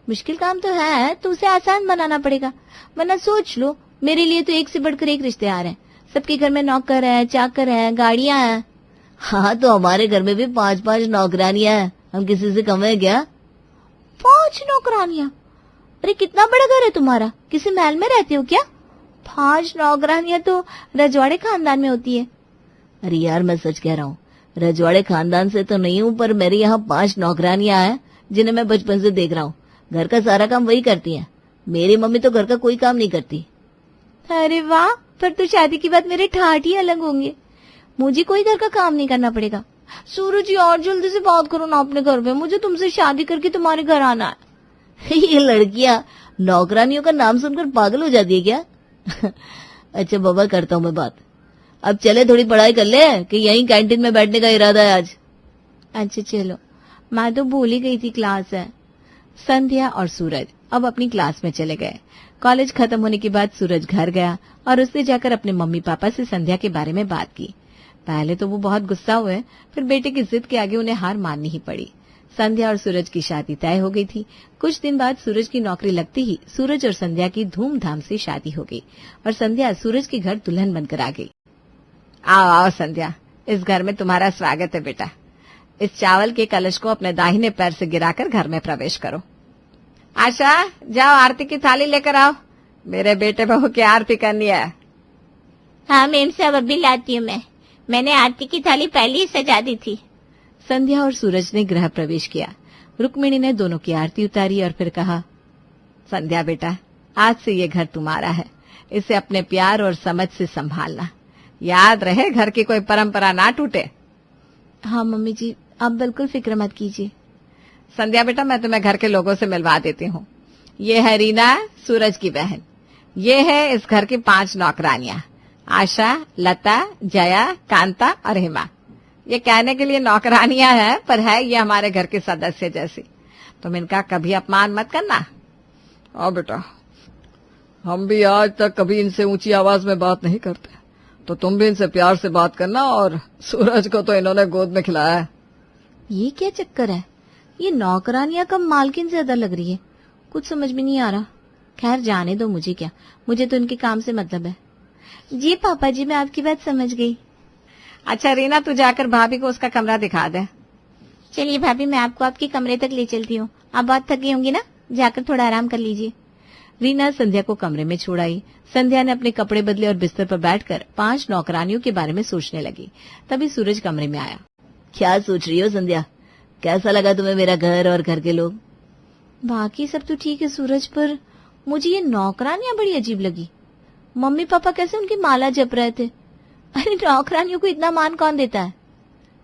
मुश्किल काम तो है, तो उसे आसान बनाना पड़ेगा। वरना सोच लो, मेरे लिए तो एक से बढ़कर एक रिश्ते आ रहे हैं। सबके घर में नौकर है, चाकर है, गाड़ियां हैं। हाँ तो हमारे घर में भी 5-5 नौकरानियां हैं। हम किसी से कम है क्या? 5 नौकरानियां? अरे कितना बड़ा घर है तुम्हारा, किसी महल में रहते हो क्या? 5 नौकरानियां तो रजवाड़े खानदान में होती है। अरे यार मैं सच कह रहा हूँ, रजवाड़े खानदान से तो नहीं हूँ, पर मेरे यहाँ 5 नौकरानियां हैं जिन्हें मैं बचपन से देख रहा हूँ। घर का सारा काम वही करती हैं। मेरी मम्मी तो घर का कोई काम नहीं करती। अरे वाह, पर तो शादी की बात मेरे ठाठ ही अलग होंगे। मुझे कोई घर का काम नहीं करना पड़ेगा। सूरज और जल्दी से बात करो ना अपने घर में, मुझे तुमसे शादी करके तुम्हारे घर आना है। ये लड़कियां नौकरानियों का नाम सुनकर पागल हो जाती है क्या? अच्छा बाबा, करता हूँ मैं बात। अब चले थोड़ी पढ़ाई कर ले कि यहीं कैंटीन में बैठने का इरादा है आज। अच्छा चलो, मैं तो भूल ही गई थी क्लास है। संध्या और सूरज अब अपनी क्लास में चले गए। कॉलेज खत्म होने के बाद सूरज घर गया और उसने जाकर अपने मम्मी पापा से संध्या के बारे में बात की। पहले तो वो बहुत गुस्सा हुए, फिर बेटे की जिद के आगे उन्हें हार माननी ही पड़ी। संध्या और सूरज की शादी तय हो गई थी। कुछ दिन बाद सूरज की नौकरी लगती ही सूरज और संध्या की धूमधाम से शादी हो गई और संध्या सूरज के घर दुल्हन बनकर आ गई। आओ आओ संध्या, इस घर में तुम्हारा स्वागत है बेटा। इस चावल के कलश को अपने दाहिने पैर से गिराकर घर में प्रवेश करो। आशा, जाओ आरती की थाली लेकर आओ, मेरे बेटे बहू की आरती करनी है। हाँ मेम साहब, अभी लाती हूँ मैंने आरती की थाली पहले ही सजा दी थी। संध्या और सूरज ने गृह प्रवेश किया। रुक्मिणी ने दोनों की आरती उतारी और फिर कहा, संध्या बेटा, आज से ये घर तुम्हारा है। इसे अपने प्यार और समझ से संभालना। याद रहे, घर की कोई परंपरा ना टूटे। हाँ मम्मी जी, आप बिल्कुल फिक्र मत कीजिए। संध्या बेटा, मैं तुम्हें घर के लोगों से मिलवा देती हूँ। ये है रीना, सूरज की बहन। ये है इस घर की 5 नौकरानियां, आशा, लता, जया, कांता और हिमा। ये कहने के लिए नौकरानियां हैं, पर है ये हमारे घर के सदस्य जैसी। तुम इनका कभी अपमान मत करना। हाँ बेटा, हम भी आज तक कभी इनसे ऊंची आवाज में बात नहीं करते, तो तुम भी इनसे प्यार से बात करना। और सूरज को तो इन्होंने गोद में खिलाया है। ये क्या चक्कर है? ये नौकरानियां कब मालकिन ज्यादा लग रही है, कुछ समझ में नहीं आ रहा। खैर जाने दो, मुझे क्या, मुझे तो इनके काम से मतलब है। जी पापा जी, मैं आपकी बात समझ गई। अच्छा रीना, तू जाकर भाभी को उसका कमरा दिखा दे। चलिए भाभी, मैं आपको आपके कमरे तक ले चलती हूँ। आप बहुत थकी होंगी ना, जाकर थोड़ा आराम कर लीजिए। रीना संध्या को कमरे में छोड़ आई। संध्या ने अपने कपड़े बदले और बिस्तर पर बैठकर 5 नौकरानियों के बारे में सोचने लगी। तभी सूरज कमरे में आया। क्या सोच रही हो संध्या? कैसा लगा तुम्हें मेरा घर और घर के लोग? बाकी सब तो ठीक है सूरज, पर मुझे ये नौकरानियां बड़ी अजीब लगी। मम्मी पापा कैसे उनकी माला जप रहे थे। अरे नौकरानियों को इतना मान कौन देता है?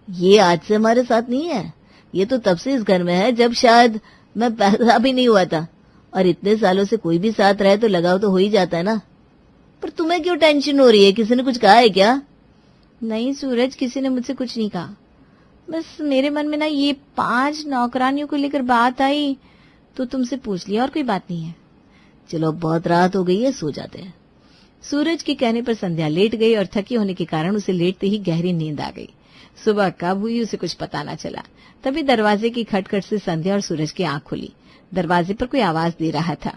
ये आज से हमारे साथ नहीं है, ये तो तब से इस घर में है जब शायद मैं पैदा भी नहीं हुआ था। और इतने सालों से कोई भी साथ रहे तो लगाव तो हो ही जाता है ना। पर तुम्हें क्यों टेंशन हो रही है? किसी ने कुछ कहा है क्या? नहीं सूरज, किसी ने मुझसे कुछ नहीं कहा। बस मेरे मन में ना ये 5 नौकरानियों को लेकर बात आई तो तुमसे पूछ लिया, और कोई बात नहीं है। चलो बहुत रात हो गई है, सो जाते हैं। सूरज के कहने पर संध्या लेट गई और थकी होने के कारण उसे लेटते ही गहरी नींद आ गई। सुबह कब हुई उसे कुछ पता न चला। तभी दरवाजे की खटखट से संध्या और सूरज की आंख खुली। दरवाजे पर कोई आवाज दे रहा था।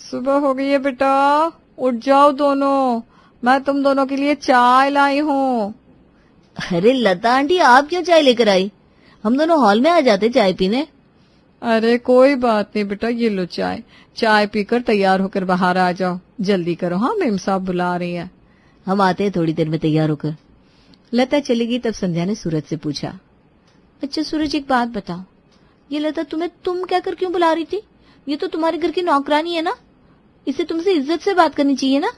सुबह हो गई है बेटा, उठ जाओ दोनों, मैं तुम दोनों के लिए चाय लाई हूँ। अरे लता आंटी, आप क्यों चाय लेकर आई? हम दोनों हॉल में आ जाते चाय पीने। अरे कोई बात नहीं बेटा, ये लो चाय। चाय पीकर तैयार होकर बाहर आ जाओ, जल्दी करो। हाँ, मेम साहब बुला रही है। हम आते हैं थोड़ी देर में तैयार होकर। लता चली गई। तब संध्या ने सूरज से पूछा, अच्छा सूरज एक बात बताओ, ये लता तुम्हें तुम कहकर क्यों बुला रही थी? ये तो तुम्हारे घर की नौकरानी है ना, इसे तुमसे इज्जत से बात करनी चाहिए ना।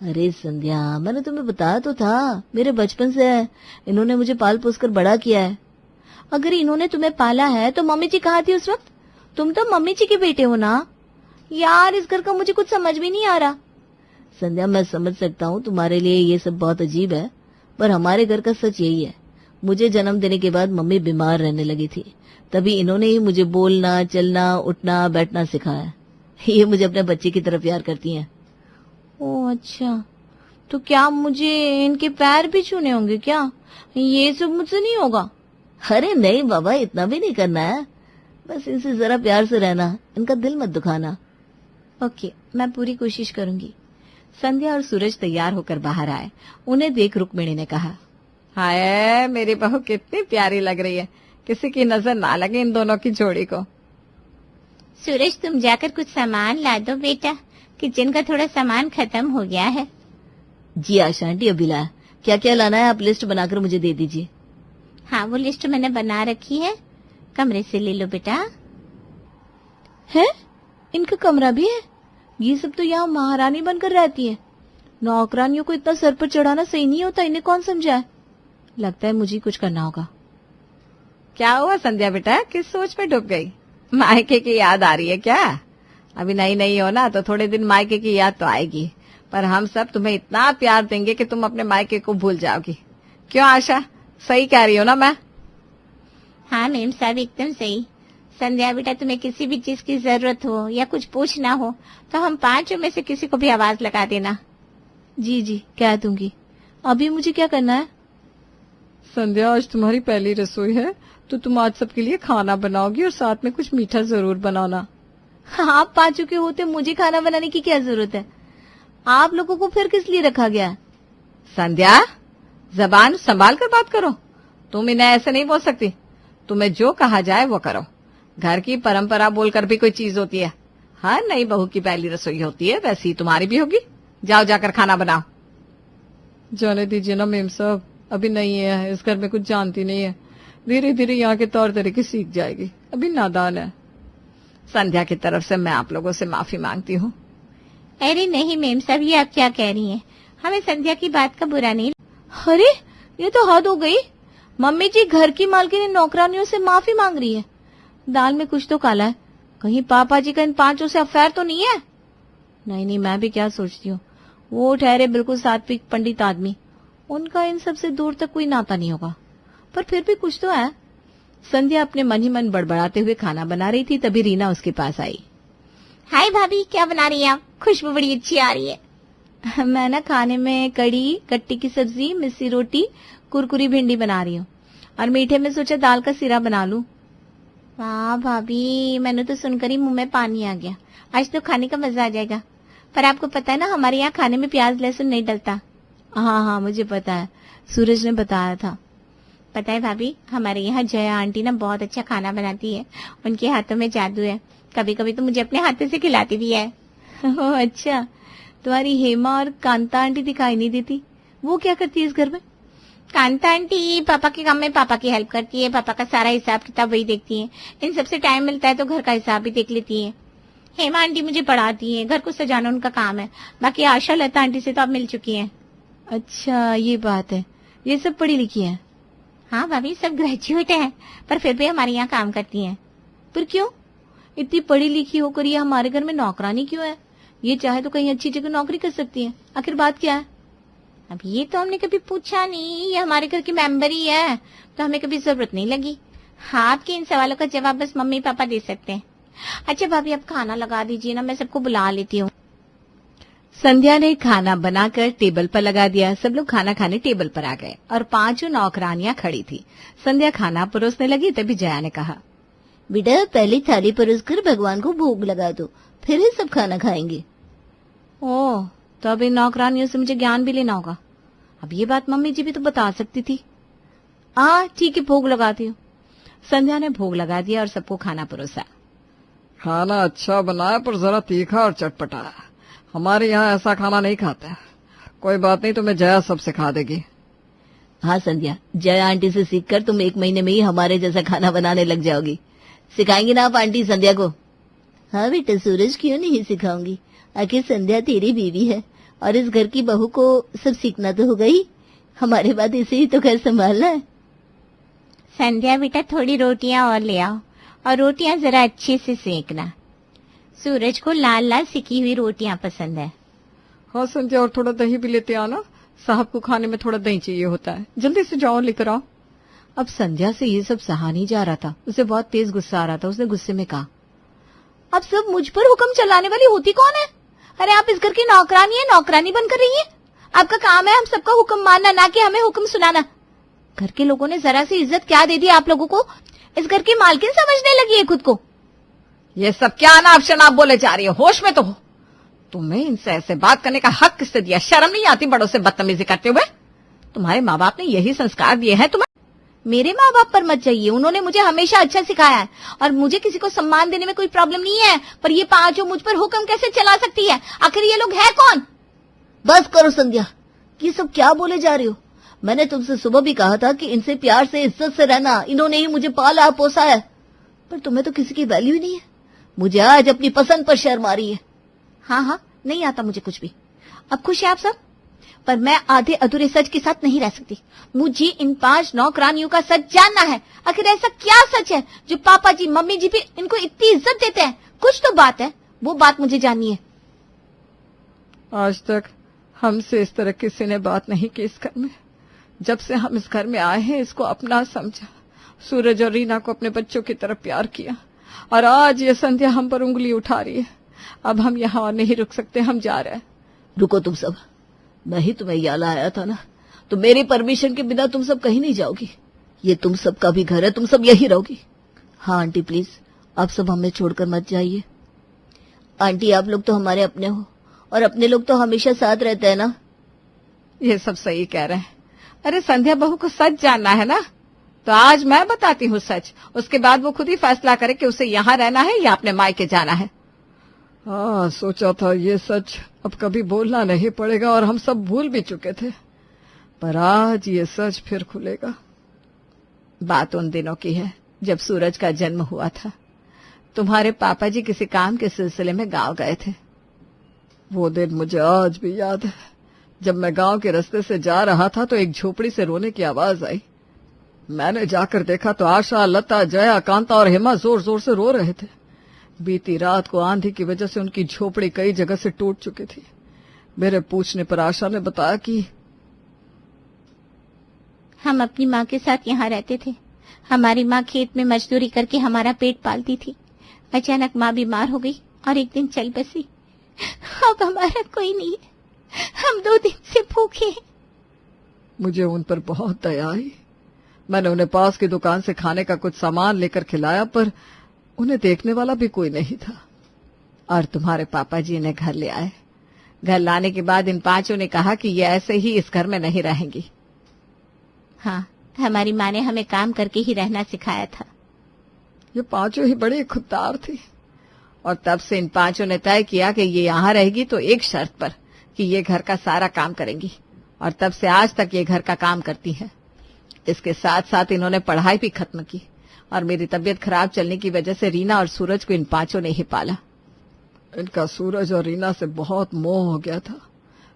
अरे संध्या, मैंने तुम्हें बताया तो था, मेरे बचपन से है, इन्होंने मुझे पाल पोस कर बड़ा किया है। अगर इन्होंने तुम्हें पाला है तो मम्मी जी कहाँ थी उस वक्त? तुम तो मम्मी जी के बेटे हो ना। यार इस घर का मुझे कुछ समझ में नहीं आ रहा। संध्या, मैं समझ सकता हूँ तुम्हारे लिए ये सब बहुत अजीब है, पर हमारे घर का सच यही है। मुझे जन्म देने के बाद मम्मी बीमार रहने लगी थी, तभी इन्होंने ही मुझे बोलना, चलना, उठना, बैठना सिखाया। ये मुझे अपने बच्चे की तरफ प्यार करती हैं। ओह अच्छा, तो क्या मुझे इनके पैर भी छूने होंगे क्या? ये सब मुझसे नहीं होगा। अरे नहीं बाबा, इतना भी नहीं करना है, बस इनसे जरा प्यार से रहना, इनका दिल मत दुखाना। ओके, मैं पूरी कोशिश करूंगी। संध्या और सूरज तैयार होकर बाहर आए। उन्हें देख रुक्मिणी ने कहा, हाय मेरी बहू कितनी प्यारी लग रही है, किसी की नजर ना लगे इन दोनों की जोड़ी को। सूरज तुम जाकर कुछ सामान ला दो बेटा, किचन का थोड़ा सामान खत्म हो गया है। जी आशा आंटी, अभी लाया। क्या क्या लाना है आप लिस्ट बनाकर मुझे दे दीजिए। हाँ वो लिस्ट मैंने बना रखी है, कमरे से ले लो बेटा। है? इनका कमरा भी है? ये सब तो यहाँ महारानी बनकर रहती है। नौकरानियों को इतना सर पर चढ़ाना सही नहीं होता, इन्हें कौन समझाए? लगता है मुझे कुछ करना होगा। क्या हुआ संध्या बेटा, किस सोच में डूब गई? मायके की याद आ रही है क्या? अभी नई नई हो ना, तो थोड़े दिन मायके की याद तो आएगी, पर हम सब तुम्हें इतना प्यार देंगे कि तुम अपने मायके को भूल जाओगी। क्यों आशा, सही कह रही हो ना मैं? हाँ मेम साहब, एकदम सही। संध्या बेटा, तुम्हें किसी भी चीज की जरूरत हो या कुछ पूछना हो तो हम 5 में से किसी को भी आवाज लगा देना। जी जी, कह दूंगी। अभी मुझे क्या करना है? संध्या, आज तुम्हारी पहली रसोई है, तो तुम आज सबके लिए खाना बनाओगी और साथ में कुछ मीठा जरूर बनाना। आप 5 के होते मुझे खाना बनाने की क्या जरूरत है? आप लोगों को फिर किस लिए रखा गया है? संध्या, जबान संभाल कर बात करो। तुम इन्हें ऐसे नहीं बोल सकती। तुम्हें जो कहा जाए वो करो। घर की परंपरा बोलकर भी कोई चीज होती है? हाँ, नई बहू की पहली रसोई होती है, वैसी ही तुम्हारी भी होगी। जाओ जाकर खाना बनाओ। जाने दीजिए ना मेम साहब, अभी नहीं है, इस घर में कुछ जानती नहीं है, धीरे धीरे यहाँ के तौर तरीके सीख जाएगी, अभी नादान है। संध्या की तरफ से मैं आप लोगों से माफी मांगती हूँ। अरे नहीं मेम साहब, ये आप क्या कह रही हैं? हमें संध्या की बात का बुरा नहीं। अरे ये तो हद हो गई। मम्मी जी घर की मालकिन नौकरानियों से माफी मांग रही है। दाल में कुछ तो काला है। कहीं पापा जी का इन 5 से अफेयर तो नहीं है? नहीं नहीं, मैं भी क्या सोचती हूँ, वो ठहरे बिल्कुल सात्विक पंडित आदमी, उनका इन सब से दूर तक कोई नाता नहीं होगा, पर फिर भी कुछ तो है। संध्या अपने मन ही मन बड़बड़ाते हुए खाना बना रही थी, तभी रीना उसके पास आई। हाय भाभी, क्या बना रही हैं आप? खुशबू बड़ी अच्छी आ रही है। मैं ना खाने में कड़ी, कट्टी की सब्जी, मिस्सी रोटी, कुरकुरी भिंडी बना रही हूँ, और मीठे में सोचा दाल का सिरा बना लूं। वाह भाभी, मैंने तो सुनकर ही मुंह में पानी आ गया। आज तो खाने का मजा आ जाएगा। पर आपको पता है ना, हमारे यहाँ खाने में प्याज लहसुन नहीं डलता। हाँ हाँ, मुझे पता है, सूरज ने बताया था। पता है भाभी, हमारे यहाँ जया आंटी ना बहुत अच्छा खाना बनाती है। उनके हाथों में जादू है। कभी कभी तो मुझे अपने हाथों से खिलाती भी है। ओह अच्छा, तुम्हारी हेमा और कांता आंटी दिखाई नहीं देती, वो क्या करती है इस घर में? कांता आंटी पापा के काम में पापा की हेल्प करती है। पापा का सारा हिसाब किताब वही देखती है। इन सबसे टाइम मिलता है तो घर का हिसाब भी देख लेती है। हेमा आंटी मुझे पढ़ाती है, घर को सजाना उनका काम है। बाकी आशा लता आंटी से तो आप मिल चुकी हैं। अच्छा ये बात है, ये सब पढ़ी लिखी है? हाँ भाभी, सब ग्रेजुएट है, पर फिर भी हमारे यहाँ काम करती हैं। पर क्यों? इतनी पढ़ी लिखी होकर ये हमारे घर में नौकरानी क्यों है? ये चाहे तो कहीं अच्छी जगह नौकरी कर सकती है, आखिर बात क्या है? अब ये तो हमने कभी पूछा नहीं, ये हमारे घर की मेंबर ही है, तो हमें कभी जरूरत नहीं लगी। हाँ, आपके इन सवालों का जवाब बस मम्मी पापा दे सकते हैं। अच्छा भाभी, आप खाना लगा दीजिए ना, मैं सबको बुला लेती हूँ। संध्या ने खाना बनाकर टेबल पर लगा दिया। सब लोग खाना खाने टेबल पर आ गए और 5 नौकरानियां खड़ी थी। संध्या खाना परोसने लगी, तभी जया ने कहा, बेटा पहले थाली परोसकर भगवान को भोग लगा दो, फिर ही सब खाना खाएंगे। ओह, तो अब इन नौकरानियों से मुझे ज्ञान भी लेना होगा। अब ये बात मम्मी जी भी तो बता सकती थी। ठीक है, भोग लगाती हूँ। संध्या ने भोग लगा दिया और सबको खाना परोसा। खाना अच्छा बनाया, पर जरा तीखा और चटपटा है। हमारे यहाँ ऐसा खाना नहीं खाते। कोई बात नहीं, तुम्हें जया सब सिखा देगी। हाँ संध्या, जया आंटी से सीखकर तुम 1 महीने में ही हमारे जैसा खाना बनाने लग जाओगी। सिखाएंगी ना आप आंटी संध्या को? हाँ बेटा सूरज, क्यों नहीं सिखाऊंगी। आखिर संध्या तेरी बीवी है और इस घर की बहू को सब सीखना तो होगा ही। हमारे बाद इसे ही तो घर संभालना है। संध्या बेटा, थोड़ी रोटियां और ले आओ, और रोटियां जरा अच्छे से सेकना। सूरज को लाल लाल सिकी हुई रोटियां पसंद है। हाँ संध्या, और थोड़ा दही भी लेते आना, साहब को खाने में थोड़ा दही चाहिए होता है। जल्दी से जाओ, लेकर आओ। अब संध्या से ये सब सहा नहीं जा रहा था, उसे बहुत तेज गुस्सा आ रहा था। उसने गुस्से में कहा, अब सब मुझ पर हुक्म चलाने वाली होती कौन है? अरे आप इस घर की नौकरानी है, नौकरानी बनकर रही है। आपका काम है हम सबका हुक्म मानना, ना कि हमें हुक्म सुनाना। घर के लोगों ने जरा सी इज्जत क्या दे दी आप लोगों को? इस घर की मालकिन समझने लगी है खुद को। ये सब क्या अनाप शनाप बोले जा रही हो? होश में तो हो। तुम्हें इनसे ऐसे बात करने का हक किससे दिया? शर्म नहीं आती बड़ों से बदतमीजी करते हुए? तुम्हारे माँ बाप ने यही संस्कार दिए हैं तुम्हें? मेरे माँ बाप पर मत जाइए, उन्होंने मुझे हमेशा अच्छा सिखाया है और मुझे किसी को सम्मान देने में कोई प्रॉब्लम नहीं है। पर ये पांचों मुझ पर हुक्म कैसे चला सकती है? आखिर ये लोग है कौन? बस करो संध्या, ये सब क्या बोले जा रही हो? मैंने तुमसे सुबह भी कहा था कि इनसे प्यार से इज्जत से रहना। इन्होंने ही मुझे पाला पोसा है, पर तुम्हें तो किसी की वैल्यू ही नहीं है। मुझे आज अपनी पसंद पर शर्म आ रही है। हाँ, नहीं आता मुझे कुछ भी। अब खुश है आप सब, पर मैं आधे अधूरे सच के साथ नहीं रह सकती। मुझे इन 5 नौकरानियों का सच जानना है। आखिर ऐसा क्या सच है जो पापा जी मम्मी जी भी इनको इतनी इज्जत देते हैं? कुछ तो बात है, वो बात मुझे जाननी है। आज तक हमसे इस तरह किसी ने बात नहीं की इस घर में। जब से हम इस घर में आए हैं, इसको अपना समझा, सूरज और रीना को अपने बच्चों की तरफ प्यार किया, और आज ये संध्या हम पर उंगली उठा रही है। अब हम यहाँ और नहीं रुक सकते, हम जा रहे हैं। रुको तुम सब, मैं ही तुम्हें यहाँ लाया था ना, तो मेरी परमिशन के बिना तुम सब कहीं नहीं जाओगी। ये तुम सबका भी घर है, तुम सब यही रहोगी। हाँ आंटी प्लीज, आप सब हमें छोड़कर मत जाइए। आंटी आप लोग तो हमारे अपने हो, और अपने लोग तो हमेशा साथ रहते हैं ना। ये सब सही कह रहे हैं। अरे संध्या बहू को सच जानना है ना, तो आज मैं बताती हूँ सच। उसके बाद वो खुद ही फैसला करे कि उसे यहाँ रहना है या अपने मायके जाना है। हाँ, सोचा था ये सच अब कभी बोलना नहीं पड़ेगा, और हम सब भूल भी चुके थे, पर आज ये सच फिर खुलेगा। बात उन दिनों की है जब सूरज का जन्म हुआ था। तुम्हारे पापा जी किसी काम के सिलसिले में गांव गए थे। वो दिन मुझे आज भी याद है। जब मैं गांव के रास्ते से जा रहा था तो एक झोपड़ी से रोने की आवाज आई। मैंने जाकर देखा तो आशा, लता, जया, कांता और हेमा जोर जोर से रो रहे थे। बीती रात को आंधी की वजह से उनकी झोपड़ी कई जगह से टूट चुकी थी। मेरे पूछने पर आशा ने बताया कि हम अपनी माँ के साथ यहाँ रहते थे। हमारी माँ खेत में मजदूरी करके हमारा पेट पालती थी। अचानक माँ बीमार हो गई और एक दिन चल बसी। अब हमारा कोई नहीं है, हम 2 दिन से भूखे हैं। मुझे उन पर बहुत दया आई। मैंने उन्हें पास की दुकान से खाने का कुछ सामान लेकर खिलाया, पर उन्हें देखने वाला भी कोई नहीं था। और तुम्हारे पापा जी इन्हें घर ले आए। घर लाने के बाद इन 5 ने कहा कि ये ऐसे ही इस घर में नहीं रहेंगी। हाँ, हमारी माँ ने हमें काम करके ही रहना सिखाया था। ये 5 ही बड़ी खुददार थी। और तब से इन 5 ने तय किया कि ये यहाँ रहेगी तो एक शर्त पर, कि ये घर का सारा काम करेंगी। और तब से आज तक ये घर का काम करती है। इसके साथ साथ इन्होंने पढ़ाई भी खत्म की। और मेरी तबीयत खराब चलने की वजह से रीना और सूरज को इन 5 ने ही पाला। इनका सूरज और रीना से बहुत मोह हो गया था।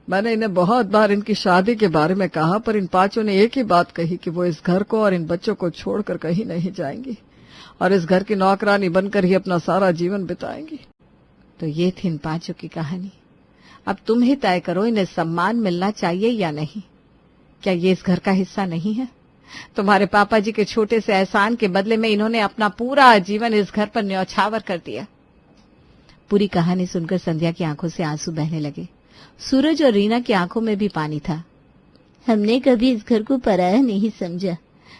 मैंने इन्हें बहुत बार इनकी शादी के बारे में कहा, पर इन 5 ने एक ही बात कही कि वो इस घर को और इन बच्चों को छोड़कर कहीं नहीं जाएंगी और इस घर की नौकरानी बनकर ही अपना सारा जीवन बिताएंगी। तो ये थी इन 5 की कहानी। अब तुम ही तय करो, इन्हें सम्मान मिलना चाहिए या नहीं। क्या ये इस घर का हिस्सा नहीं है? तुम्हारे पापा जी के छोटे से एहसान के बदले में इन्होंने अपना पूरा जीवन इस घर पर न्यौछावर कर दिया। पूरी कहानी सुनकर संध्या की आंखों से आंसू बहने लगे। सूरज और रीना की आंखों में भी पानी था। हमने कभी इस घर को पराया नहीं समझा।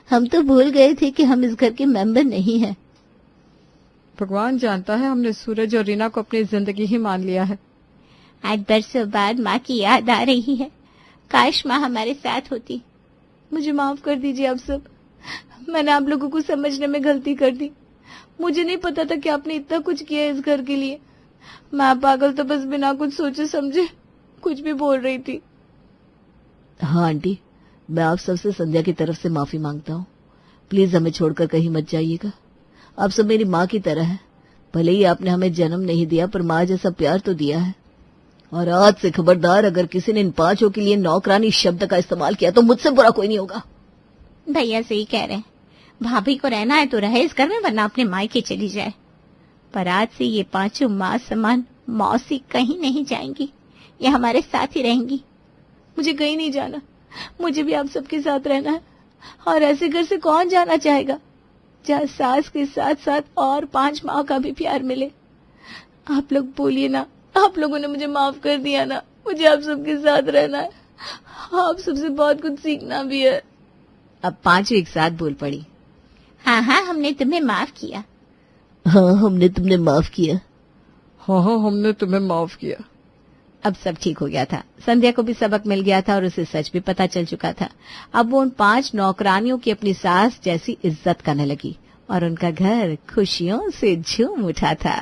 हम तो भूल गए थे कि हम इस घर के मेंबर नहीं हैं। भगवान जानता है, हमने सूरज और रीना को अपनी जिंदगी ही मान लिया है। आज बरसों बाद माँ की याद आ रही है। काश माँ हमारे साथ होती। मुझे माफ कर दीजिए आप सब। मैंने आप लोगों को समझने में गलती कर दी। मुझे नहीं पता था कि आपने इतना कुछ किया इस घर के लिए। मैं पागल तो बस बिना कुछ सोचे समझे कुछ भी बोल रही थी। हाँ आंटी, मैं आप सबसे संध्या की तरफ से माफी मांगता हूँ। प्लीज हमें छोड़कर कहीं मत जाइएगा। आप सब मेरी माँ की तरह है। भले ही आपने हमें जन्म नहीं दिया, पर माँ जैसा प्यार तो दिया है। और आज से खबरदार, अगर किसी ने इन 5 के लिए नौकरानी शब्द का इस्तेमाल किया तो मुझसे बुरा कोई नहीं होगा। भैया सही कह रहे हैं। भाभी को रहना है तो रहे इस घर में, वरना अपने मायके चली जाए। पर आज से ये 5 माँ समान मौसी कहीं नहीं जाएंगी। ये हमारे साथ ही रहेंगी। मुझे कहीं नहीं जाना। मुझे भी आप सबके साथ रहना है। और ऐसे घर से कौन जाना चाहेगा जहाँ सास के साथ साथ और 5 माँ का भी प्यार मिले। आप लोग बोलिए ना, आप लोगों ने मुझे माफ कर दिया ना। मुझे आप सबके साथ रहना है। आप सबसे बहुत कुछ सीखना भी है। अब 5 एक साथ बोल पड़ी। हाँ हाँ, हमने तुम्हें माफ किया। हाँ, हमने तुमने माफ किया। हाँ हाँ, हमने तुम्हें माफ किया। अब सब ठीक हो गया था। संध्या को भी सबक मिल गया था और उसे सच भी पता चल चुका था। अब वो उन 5 नौकरानियों की अपनी सास जैसी इज्जत करने लगी और उनका घर खुशियों से झूम उठा था।